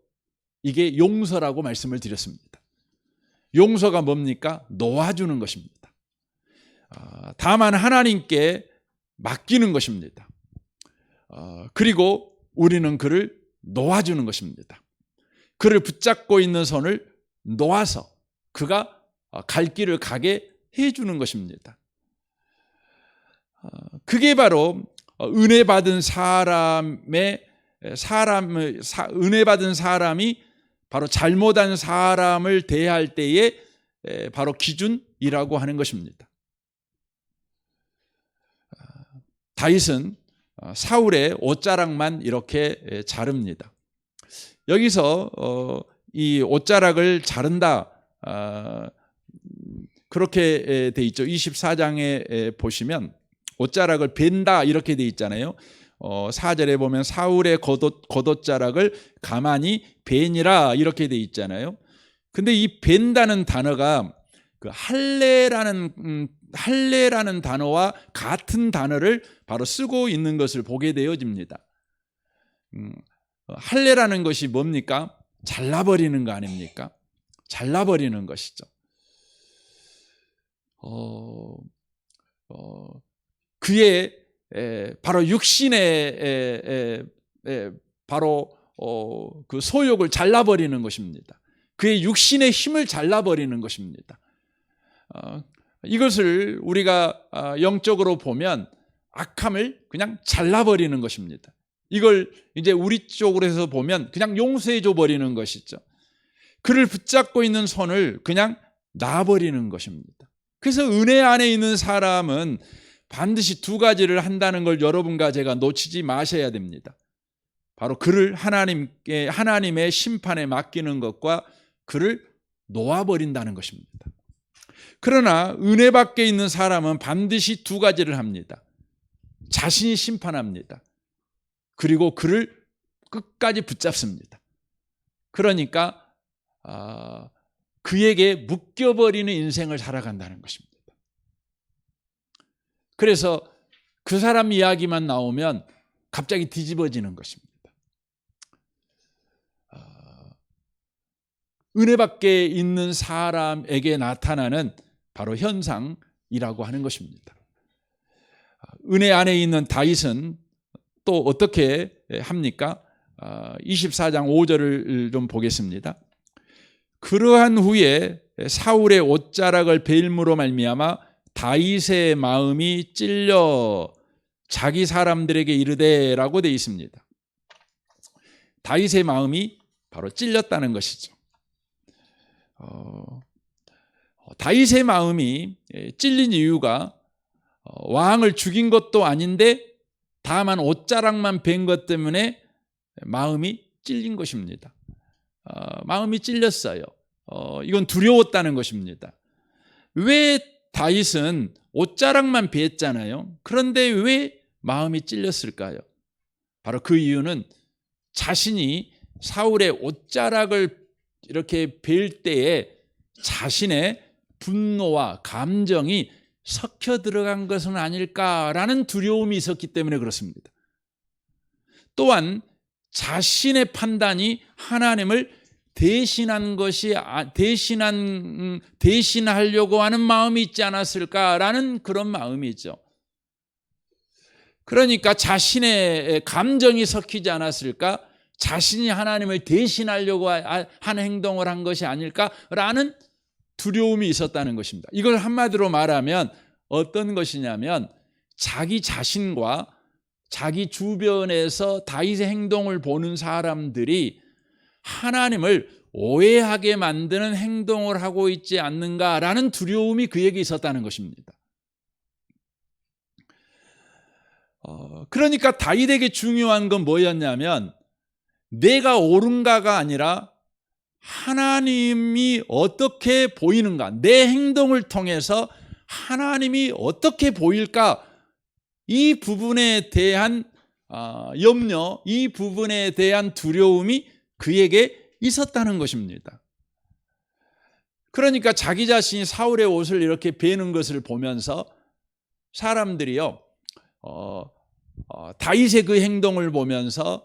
이게 용서라고 말씀을 드렸습니다. 용서가 뭡니까? 놓아주는 것입니다. 다만 하나님께 맡기는 것입니다. 그리고 우리는 그를 놓아주는 것입니다. 그를 붙잡고 있는 손을 놓아서 그가 갈 길을 가게 해주는 것입니다. 그게 바로 은혜 받은 은혜 받은 사람이 바로 잘못한 사람을 대할 때의 바로 기준이라고 하는 것입니다. 다윗은 사울의 옷자락만 이렇게 자릅니다. 여기서 이 옷자락을 자른다 그렇게 돼 있죠. 24장에 보시면 옷자락을 벤다 이렇게 돼 있잖아요. 4절에 보면 사울의 겉옷자락을 가만히 베니라 이렇게 돼 있잖아요. 근데 이 벤다는 단어가 그 할례라는 단어와 같은 단어를 바로 쓰고 있는 것을 보게 되어집니다. 할례라는 것이 뭡니까? 잘라버리는 거 아닙니까? 잘라버리는 것이죠. 그의 바로 육신의 바로 그 소욕을 잘라버리는 것입니다. 그의 육신의 힘을 잘라버리는 것입니다. 이것을 우리가 영적으로 보면 악함을 그냥 잘라버리는 것입니다. 이걸 이제 우리 쪽으로 해서 보면 그냥 용서해줘 버리는 것이죠. 그를 붙잡고 있는 손을 그냥 놔버리는 것입니다. 그래서 은혜 안에 있는 사람은 반드시 두 가지를 한다는 걸 여러분과 제가 놓치지 마셔야 됩니다. 바로 그를 하나님의 심판에 맡기는 것과 그를 놓아버린다는 것입니다. 그러나 은혜 밖에 있는 사람은 반드시 두 가지를 합니다. 자신이 심판합니다. 그리고 그를 끝까지 붙잡습니다. 그러니까 그에게 묶여버리는 인생을 살아간다는 것입니다. 그래서 그 사람 이야기만 나오면 갑자기 뒤집어지는 것입니다. 은혜 밖에 있는 사람에게 나타나는 바로 현상이라고 하는 것입니다. 은혜 안에 있는 다윗은 또 어떻게 합니까? 24장 5절을 좀 보겠습니다. 그러한 후에 사울의 옷자락을 베일므로 말미암아 다윗의 마음이 찔려 자기 사람들에게 이르되라고 되어 있습니다. 다윗의 마음이 바로 찔렸다는 것이죠. 다윗의 마음이 찔린 이유가 왕을 죽인 것도 아닌데 다만 옷자락만 벤 것 때문에 마음이 찔린 것입니다. 마음이 찔렸어요. 이건 두려웠다는 것입니다. 왜 다윗은 옷자락만 베었잖아요. 그런데 왜 마음이 찔렸을까요? 바로 그 이유는 자신이 사울의 옷자락을 이렇게 벨 때에 자신의 분노와 감정이 섞여 들어간 것은 아닐까라는 두려움이 있었기 때문에 그렇습니다. 또한 자신의 판단이 하나님을 대신하려고 하는 마음이 있지 않았을까라는 그런 마음이죠. 그러니까 자신의 감정이 섞이지 않았을까? 자신이 하나님을 대신하려고 하는 행동을 한 것이 아닐까라는 두려움이 있었다는 것입니다. 이걸 한마디로 말하면 어떤 것이냐면 자기 자신과 자기 주변에서 다윗의 행동을 보는 사람들이 하나님을 오해하게 만드는 행동을 하고 있지 않는가라는 두려움이 그에게 있었다는 것입니다. 그러니까 다윗에게 중요한 건 뭐였냐면 내가 옳은가가 아니라 하나님이 어떻게 보이는가, 내 행동을 통해서 하나님이 어떻게 보일까, 이 부분에 대한 염려, 이 부분에 대한 두려움이 그에게 있었다는 것입니다. 그러니까 자기 자신이 사울의 옷을 이렇게 베는 것을 보면서 사람들이요, 다윗의 그 행동을 보면서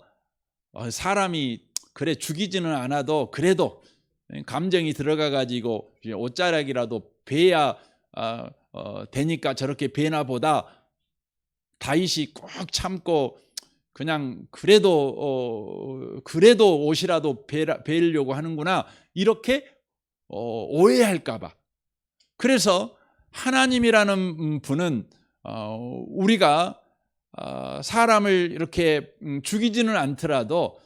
사람이 그래 죽이지는 않아도 그래도 감정이 들어가 가지고 옷자락이라도 베야 되니까 저렇게 베나 보다 다윗이 꼭 참고 그냥 그래도 옷이라도 베려고 하는구나, 이렇게 오해할까 봐. 그래서 하나님이라는 분은 우리가 사람을 이렇게 죽이지는 않더라도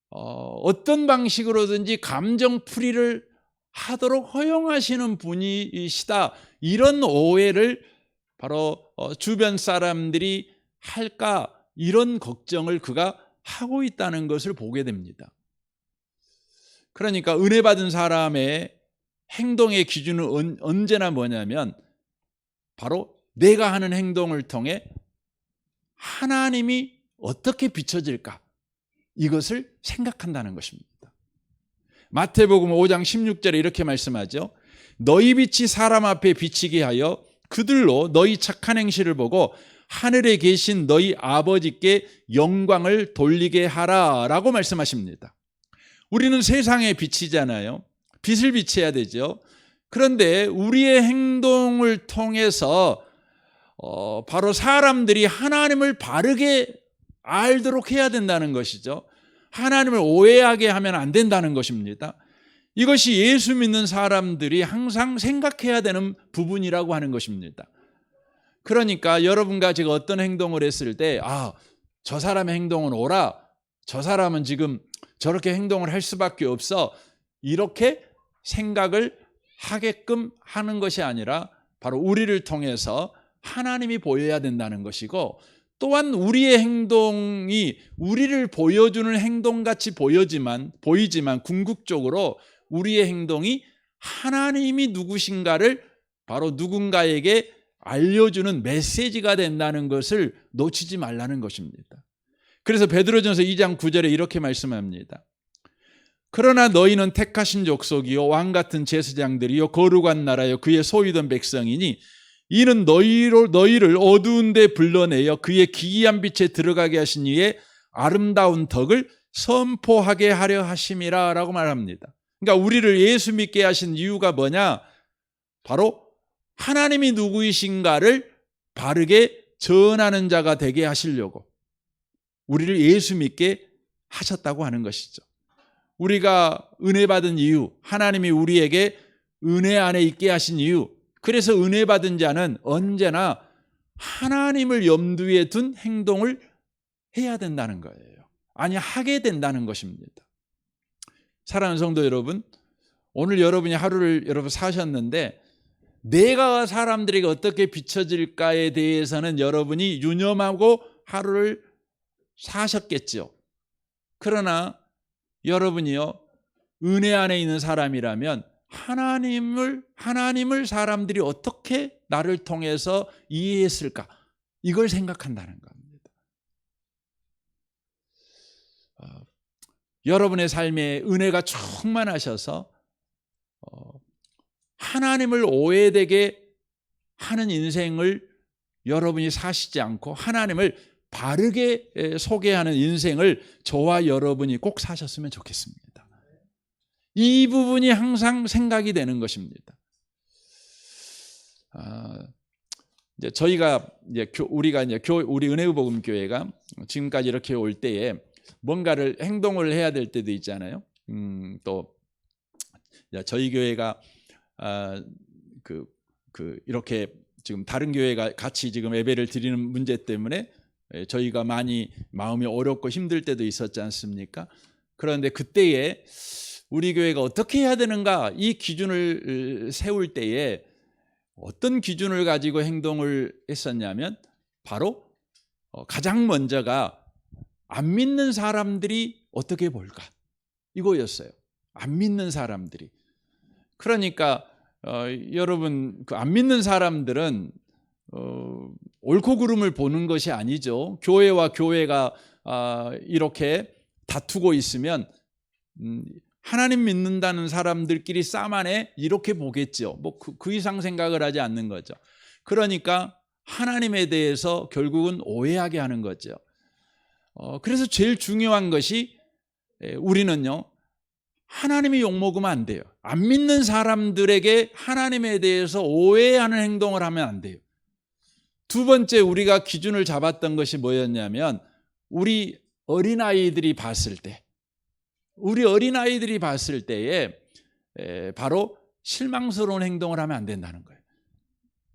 어떤 방식으로든지 감정풀이를 하도록 허용하시는 분이시다, 이런 오해를 바로 주변 사람들이 할까, 이런 걱정을 그가 하고 있다는 것을 보게 됩니다. 그러니까 은혜 받은 사람의 행동의 기준은 언제나 뭐냐면 바로 내가 하는 행동을 통해 하나님이 어떻게 비춰질까, 이것을 생각한다는 것입니다. 마태복음 5장 16절에 이렇게 말씀하죠. 너희 빛이 사람 앞에 비치게 하여 그들로 너희 착한 행실을 보고 하늘에 계신 너희 아버지께 영광을 돌리게 하라 라고 말씀하십니다. 우리는 세상의 빛이잖아요. 빛을 비춰야 되죠. 그런데 우리의 행동을 통해서 바로 사람들이 하나님을 바르게 알도록 해야 된다는 것이죠. 하나님을 오해하게 하면 안 된다는 것입니다. 이것이 예수 믿는 사람들이 항상 생각해야 되는 부분이라고 하는 것입니다. 그러니까 여러분과 제가 어떤 행동을 했을 때 저 사람의 행동은 옳아, 저 사람은 지금 저렇게 행동을 할 수밖에 없어, 이렇게 생각을 하게끔 하는 것이 아니라 바로 우리를 통해서 하나님이 보여야 된다는 것이고, 또한 우리의 행동이 우리를 보여주는 행동같이 보이지만 궁극적으로 우리의 행동이 하나님이 누구신가를 바로 누군가에게 알려주는 메시지가 된다는 것을 놓치지 말라는 것입니다. 그래서 베드로전서 2장 9절에 이렇게 말씀합니다. 그러나 너희는 택하신 족속이요 왕같은 제사장들이요 거룩한 나라요 그의 소유된 백성이니 이는 너희를 어두운 데 불러내어 그의 기이한 빛에 들어가게 하신 이의 아름다운 덕을 선포하게 하려 하심이라 라고 말합니다. 그러니까 우리를 예수 믿게 하신 이유가 뭐냐? 바로 하나님이 누구이신가를 바르게 전하는 자가 되게 하시려고 우리를 예수 믿게 하셨다고 하는 것이죠. 우리가 은혜 받은 이유, 하나님이 우리에게 은혜 안에 있게 하신 이유, 그래서 은혜 받은 자는 언제나 하나님을 염두에 둔 행동을 해야 된다는 거예요. 아니, 하게 된다는 것입니다. 사랑하는 성도 여러분, 오늘 여러분이 하루를 사셨는데 내가 사람들에게 어떻게 비춰질까에 대해서는 여러분이 유념하고 하루를 사셨겠죠. 그러나 여러분이요, 은혜 안에 있는 사람이라면 하나님을 사람들이 어떻게 나를 통해서 이해했을까, 이걸 생각한다는 겁니다. 여러분의 삶에 은혜가 충만하셔서 하나님을 오해되게 하는 인생을 여러분이 사시지 않고 하나님을 바르게 소개하는 인생을 저와 여러분이 꼭 사셨으면 좋겠습니다. 이 부분이 항상 생각이 되는 것입니다. 우리 은혜의 복음 교회가 지금까지 이렇게 올 때에 뭔가를 행동을 해야 될 때도 있잖아요. 또 저희 교회가 이렇게 지금 다른 교회가 같이 지금 예배를 드리는 문제 때문에 저희가 많이 마음이 어렵고 힘들 때도 있었지 않습니까? 그런데 그때에 우리 교회가 어떻게 해야 되는가, 이 기준을 세울 때에 어떤 기준을 가지고 행동을 했었냐면 바로 가장 먼저가 안 믿는 사람들이 어떻게 볼까, 이거였어요. 안 믿는 사람들이. 그러니까 여러분, 그 안 믿는 사람들은 옳고 그름을 보는 것이 아니죠. 교회와 교회가 이렇게 다투고 있으면 하나님 믿는다는 사람들끼리 싸움 안에 이렇게 보겠죠. 뭐 그 이상 생각을 하지 않는 거죠. 그러니까 하나님에 대해서 결국은 오해하게 하는 거죠. 그래서 제일 중요한 것이 우리는요, 하나님이 욕먹으면 안 돼요. 안 믿는 사람들에게 하나님에 대해서 오해하는 행동을 하면 안 돼요. 두 번째 우리가 기준을 잡았던 것이 뭐였냐면, 우리 어린아이들이 봤을 때에 바로 실망스러운 행동을 하면 안 된다는 거예요.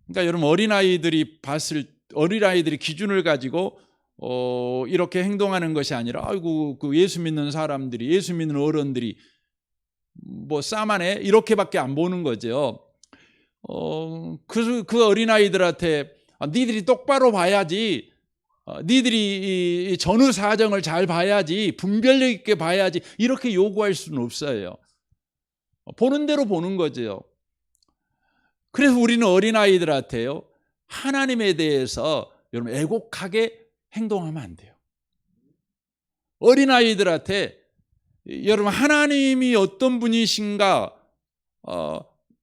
그러니까 여러분, 어린아이들이 기준을 가지고 이렇게 행동하는 것이 아니라, 아이고 그 예수 믿는 사람들이, 예수 믿는 어른들이 뭐 싸움 안에 이렇게밖에 안 보는 거죠. 그 어린아이들한테 니들이 똑바로 봐야지, 니들이 이 전후 사정을 잘 봐야지, 분별력 있게 봐야지, 이렇게 요구할 수는 없어요. 보는 대로 보는 거죠. 그래서 우리는 어린아이들한테요, 하나님에 대해서 여러분 애곡하게 행동하면 안 돼요. 어린아이들한테 여러분 하나님이 어떤 분이신가,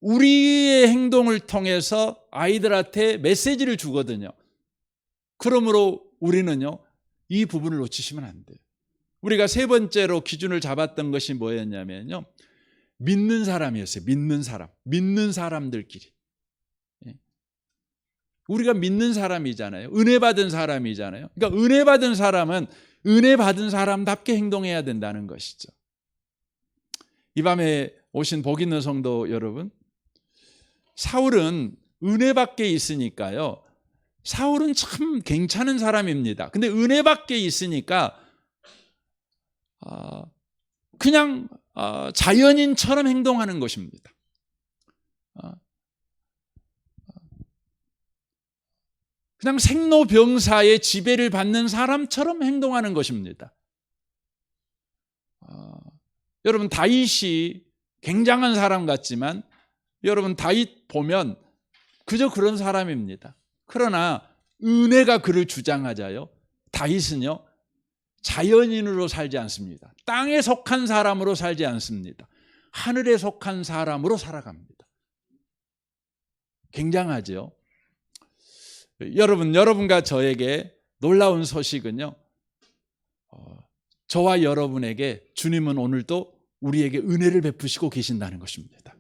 우리의 행동을 통해서 아이들한테 메시지를 주거든요. 그러므로 우리는요, 이 부분을 놓치시면 안 돼요. 우리가 세 번째로 기준을 잡았던 것이 뭐였냐면요, 믿는 사람이었어요. 믿는 사람들끼리. 우리가 믿는 사람이잖아요. 은혜 받은 사람이잖아요. 그러니까 은혜 받은 사람은 은혜 받은 사람답게 행동해야 된다는 것이죠. 이 밤에 오신 복 있는 성도 여러분, 사울은 은혜 밖에 있으니까요, 사울은 참 괜찮은 사람입니다. 근데 은혜 밖에 있으니까 그냥 자연인처럼 행동하는 것입니다. 그냥 생로병사의 지배를 받는 사람처럼 행동하는 것입니다. 여러분, 다윗이 굉장한 사람 같지만 여러분, 다윗 보면 그저 그런 사람입니다. 그러나 은혜가 그를 주장하자요, 다윗은요, 자연인으로 살지 않습니다. 땅에 속한 사람으로 살지 않습니다. 하늘에 속한 사람으로 살아갑니다. 굉장하죠. 여러분과 저에게 놀라운 소식은요, 저와 여러분에게 주님은 오늘도 우리에게 은혜를 베푸시고 계신다는 것입니다.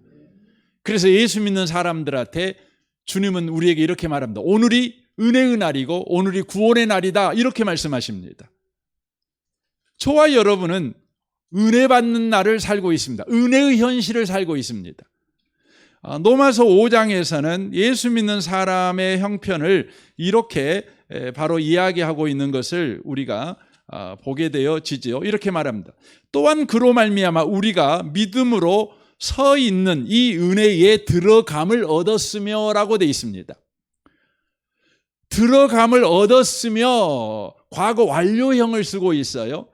그래서 예수 믿는 사람들한테 주님은 우리에게 이렇게 말합니다. 오늘이 은혜의 날이고 오늘이 구원의 날이다, 이렇게 말씀하십니다. 저와 여러분은 은혜 받는 날을 살고 있습니다. 은혜의 현실을 살고 있습니다. 로마서 5장에서는 예수 믿는 사람의 형편을 이렇게 바로 이야기하고 있는 것을 우리가 보게 되어지지요. 이렇게 말합니다. 또한 그로 말미암아 우리가 믿음으로 서 있는 이 은혜에 들어감을 얻었으며 라고 되어 있습니다. 들어감을 얻었으며 과거 완료형을 쓰고 있어요.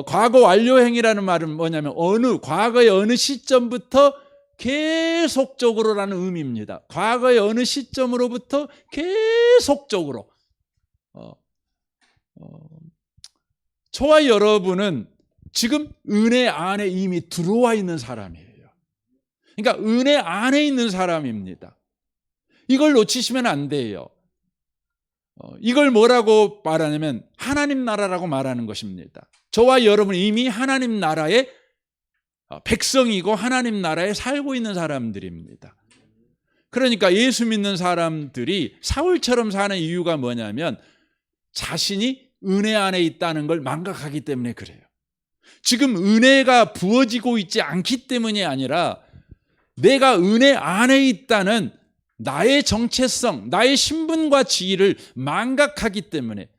과거 완료형이라는 말은 뭐냐면 과거의 어느 시점부터 계속적으로라는 의미입니다. 과거의 어느 시점으로부터 계속적으로. 저와 여러분은 지금 은혜 안에 이미 들어와 있는 사람이에요. 그러니까 은혜 안에 있는 사람입니다. 이걸 놓치시면 안 돼요. 이걸 뭐라고 말하냐면 하나님 나라라고 말하는 것입니다. 저와 여러분은 이미 하나님 나라의 백성이고 하나님 나라에 살고 있는 사람들입니다. 그러니까 예수 믿는 사람들이 사울처럼 사는 이유가 뭐냐면 자신이 은혜 안에 있다는 걸 망각하기 때문에 그래요. 지금 은혜가 부어지고 있지 않기 때문이 아니라 내가 은혜 안에 있다는 나의 정체성, 나의 신분과 지위를 망각하기 때문에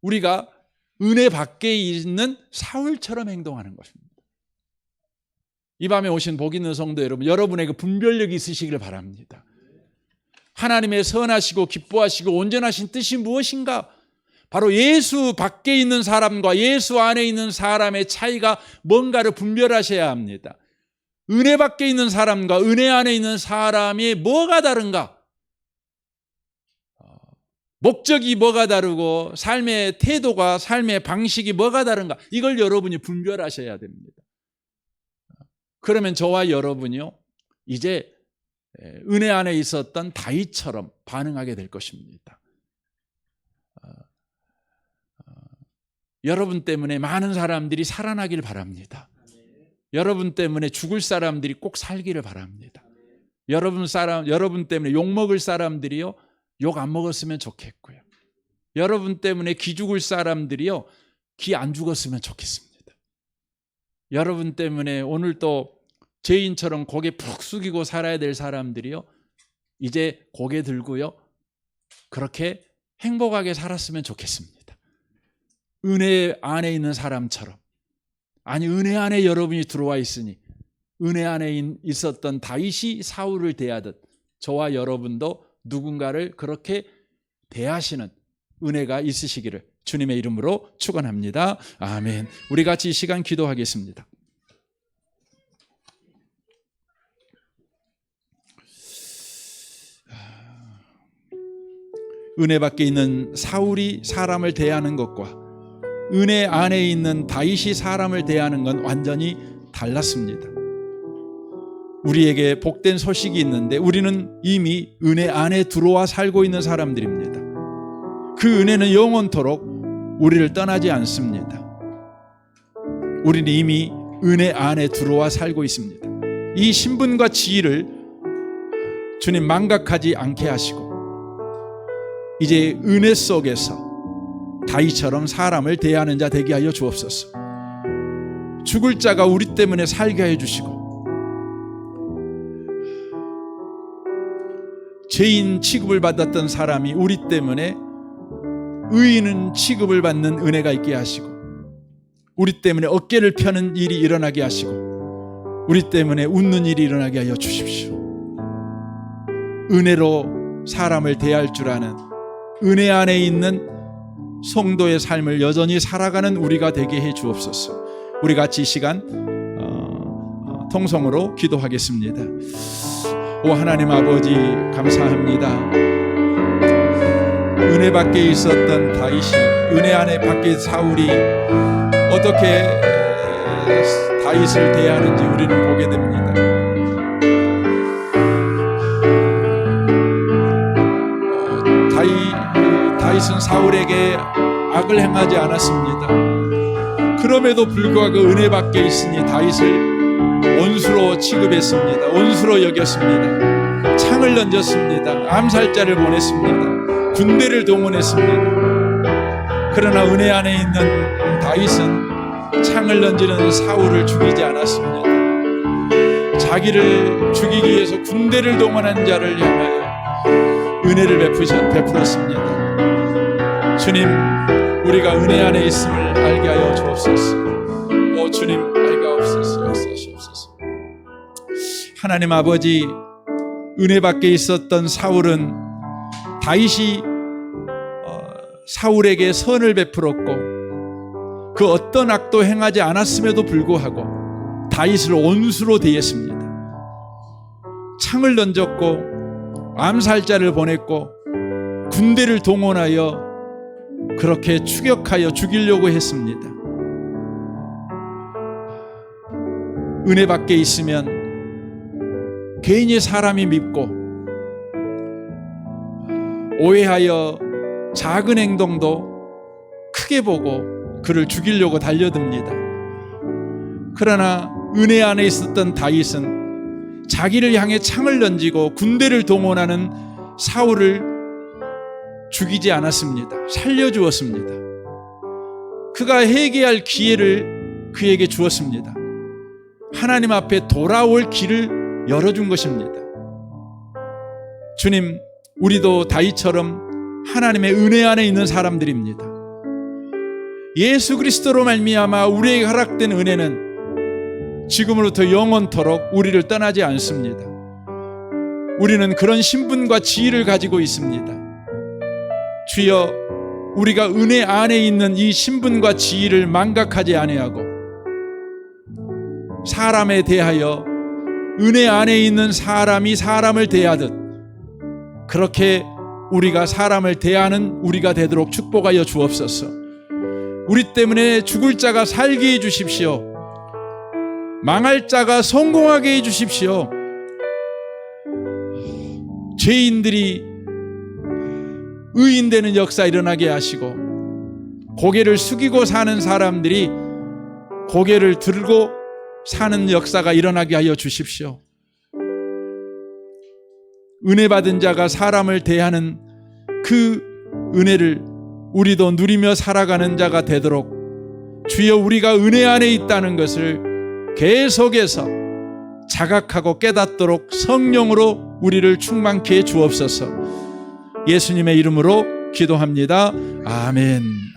우리가 은혜 밖에 있는 사울처럼 행동하는 것입니다. 이 밤에 오신 복 있는 성도 여러분, 여러분에게 분별력이 있으시길 바랍니다. 하나님의 선하시고 기뻐하시고 온전하신 뜻이 무엇인가? 바로 예수 밖에 있는 사람과 예수 안에 있는 사람의 차이가 뭔가를 분별하셔야 합니다. 은혜 밖에 있는 사람과 은혜 안에 있는 사람이 뭐가 다른가? 목적이 뭐가 다르고 삶의 태도가 삶의 방식이 뭐가 다른가? 이걸 여러분이 분별하셔야 됩니다. 그러면 저와 여러분이요, 이제 은혜 안에 있었던 다윗처럼 반응하게 될 것입니다. 여러분 때문에 많은 사람들이 살아나길 바랍니다. 여러분 때문에 죽을 사람들이 꼭 살기를 바랍니다. 여러분 때문에 욕 먹을 사람들이요, 욕 안 먹었으면 좋겠고요. 여러분 때문에 기 죽을 사람들이요, 기 안 죽었으면 좋겠습니다. 여러분 때문에 오늘 또 죄인처럼 고개 푹 숙이고 살아야 될 사람들이요, 이제 고개 들고요, 그렇게 행복하게 살았으면 좋겠습니다. 은혜 안에 있는 사람처럼. 아니, 은혜 안에 여러분이 들어와 있으니 은혜 안에 있었던 다윗이 사울을 대하듯 저와 여러분도 누군가를 그렇게 대하시는 은혜가 있으시기를 주님의 이름으로 축원합니다. 아멘. 우리 같이 이 시간 기도하겠습니다. 은혜 밖에 있는 사울이 사람을 대하는 것과 은혜 안에 있는 다윗이 사람을 대하는 건 완전히 달랐습니다. 우리에게 복된 소식이 있는데 우리는 이미 은혜 안에 들어와 살고 있는 사람들입니다. 그 은혜는 영원토록 우리를 떠나지 않습니다. 우리는 이미 은혜 안에 들어와 살고 있습니다. 이 신분과 지위를 주님 망각하지 않게 하시고 이제 은혜 속에서 다윗처럼 사람을 대하는 자 되게 하여 주옵소서. 죽을 자가 우리 때문에 살게 해 주시고 죄인 취급을 받았던 사람이 우리 때문에 의인 취급을 받는 은혜가 있게 하시고 우리 때문에 어깨를 펴는 일이 일어나게 하시고 우리 때문에 웃는 일이 일어나게 하여 주십시오. 은혜로 사람을 대할 줄 아는 은혜 안에 있는 성도의 삶을 여전히 살아가는 우리가 되게 해 주옵소서. 우리 같이 이 시간 통성으로 기도하겠습니다. 오 하나님 아버지, 감사합니다. 은혜 밖에 있었던 다윗이, 은혜 안에 밖에 사울이 어떻게 다윗을 대하는지 우리는 보게 됩니다. 다윗은 사울에게 악을 행하지 않았습니다. 그럼에도 불구하고 은혜 밖에 있으니 다윗을 원수로 취급했습니다. 원수로 여겼습니다. 창을 던졌습니다. 암살자를 보냈습니다. 군대를 동원했습니다. 그러나 은혜 안에 있는 다윗은 창을 던지는 사울을 죽이지 않았습니다. 자기를 죽이기 위해서 군대를 동원한 자를 향하여 은혜를 베풀었습니다. 주님, 우리가 은혜 안에 있음을 알게 하여 주옵소서. 오 주님, 알게 하옵소서. 역사하시옵소서. 하나님 아버지, 은혜 밖에 있었던 사울은 다윗이 사울에게 선을 베풀었고 그 어떤 악도 행하지 않았음에도 불구하고 다윗을 원수로 대했습니다. 창을 던졌고 암살자를 보냈고 군대를 동원하여 그렇게 추격하여 죽이려고 했습니다. 은혜 밖에 있으면 괜히 사람이 밉고 오해하여 작은 행동도 크게 보고 그를 죽이려고 달려듭니다. 그러나 은혜 안에 있었던 다윗은 자기를 향해 창을 던지고 군대를 동원하는 사울을 죽이지 않았습니다. 살려주었습니다. 그가 회개할 기회를 그에게 주었습니다. 하나님 앞에 돌아올 길을 열어준 것입니다. 주님, 우리도 다윗처럼 하나님의 은혜 안에 있는 사람들입니다. 예수 그리스도로 말미암아 우리에게 허락된 은혜는 지금으로부터 영원토록 우리를 떠나지 않습니다. 우리는 그런 신분과 지위를 가지고 있습니다. 주여, 우리가 은혜 안에 있는 이 신분과 지위를 망각하지 아니하고 사람에 대하여 은혜 안에 있는 사람이 사람을 대하듯 그렇게 우리가 사람을 대하는 우리가 되도록 축복하여 주옵소서. 우리 때문에 죽을 자가 살게 해 주십시오. 망할 자가 성공하게 해주십시오. 죄인들이 의인되는 역사 일어나게 하시고, 고개를 숙이고 사는 사람들이 고개를 들고 사는 역사가 일어나게 하여 주십시오. 은혜 받은 자가 사람을 대하는 그 은혜를 우리도 누리며 살아가는 자가 되도록 주여, 우리가 은혜 안에 있다는 것을 계속해서 자각하고 깨닫도록 성령으로 우리를 충만케 해 주옵소서. 예수님의 이름으로 기도합니다. 아멘.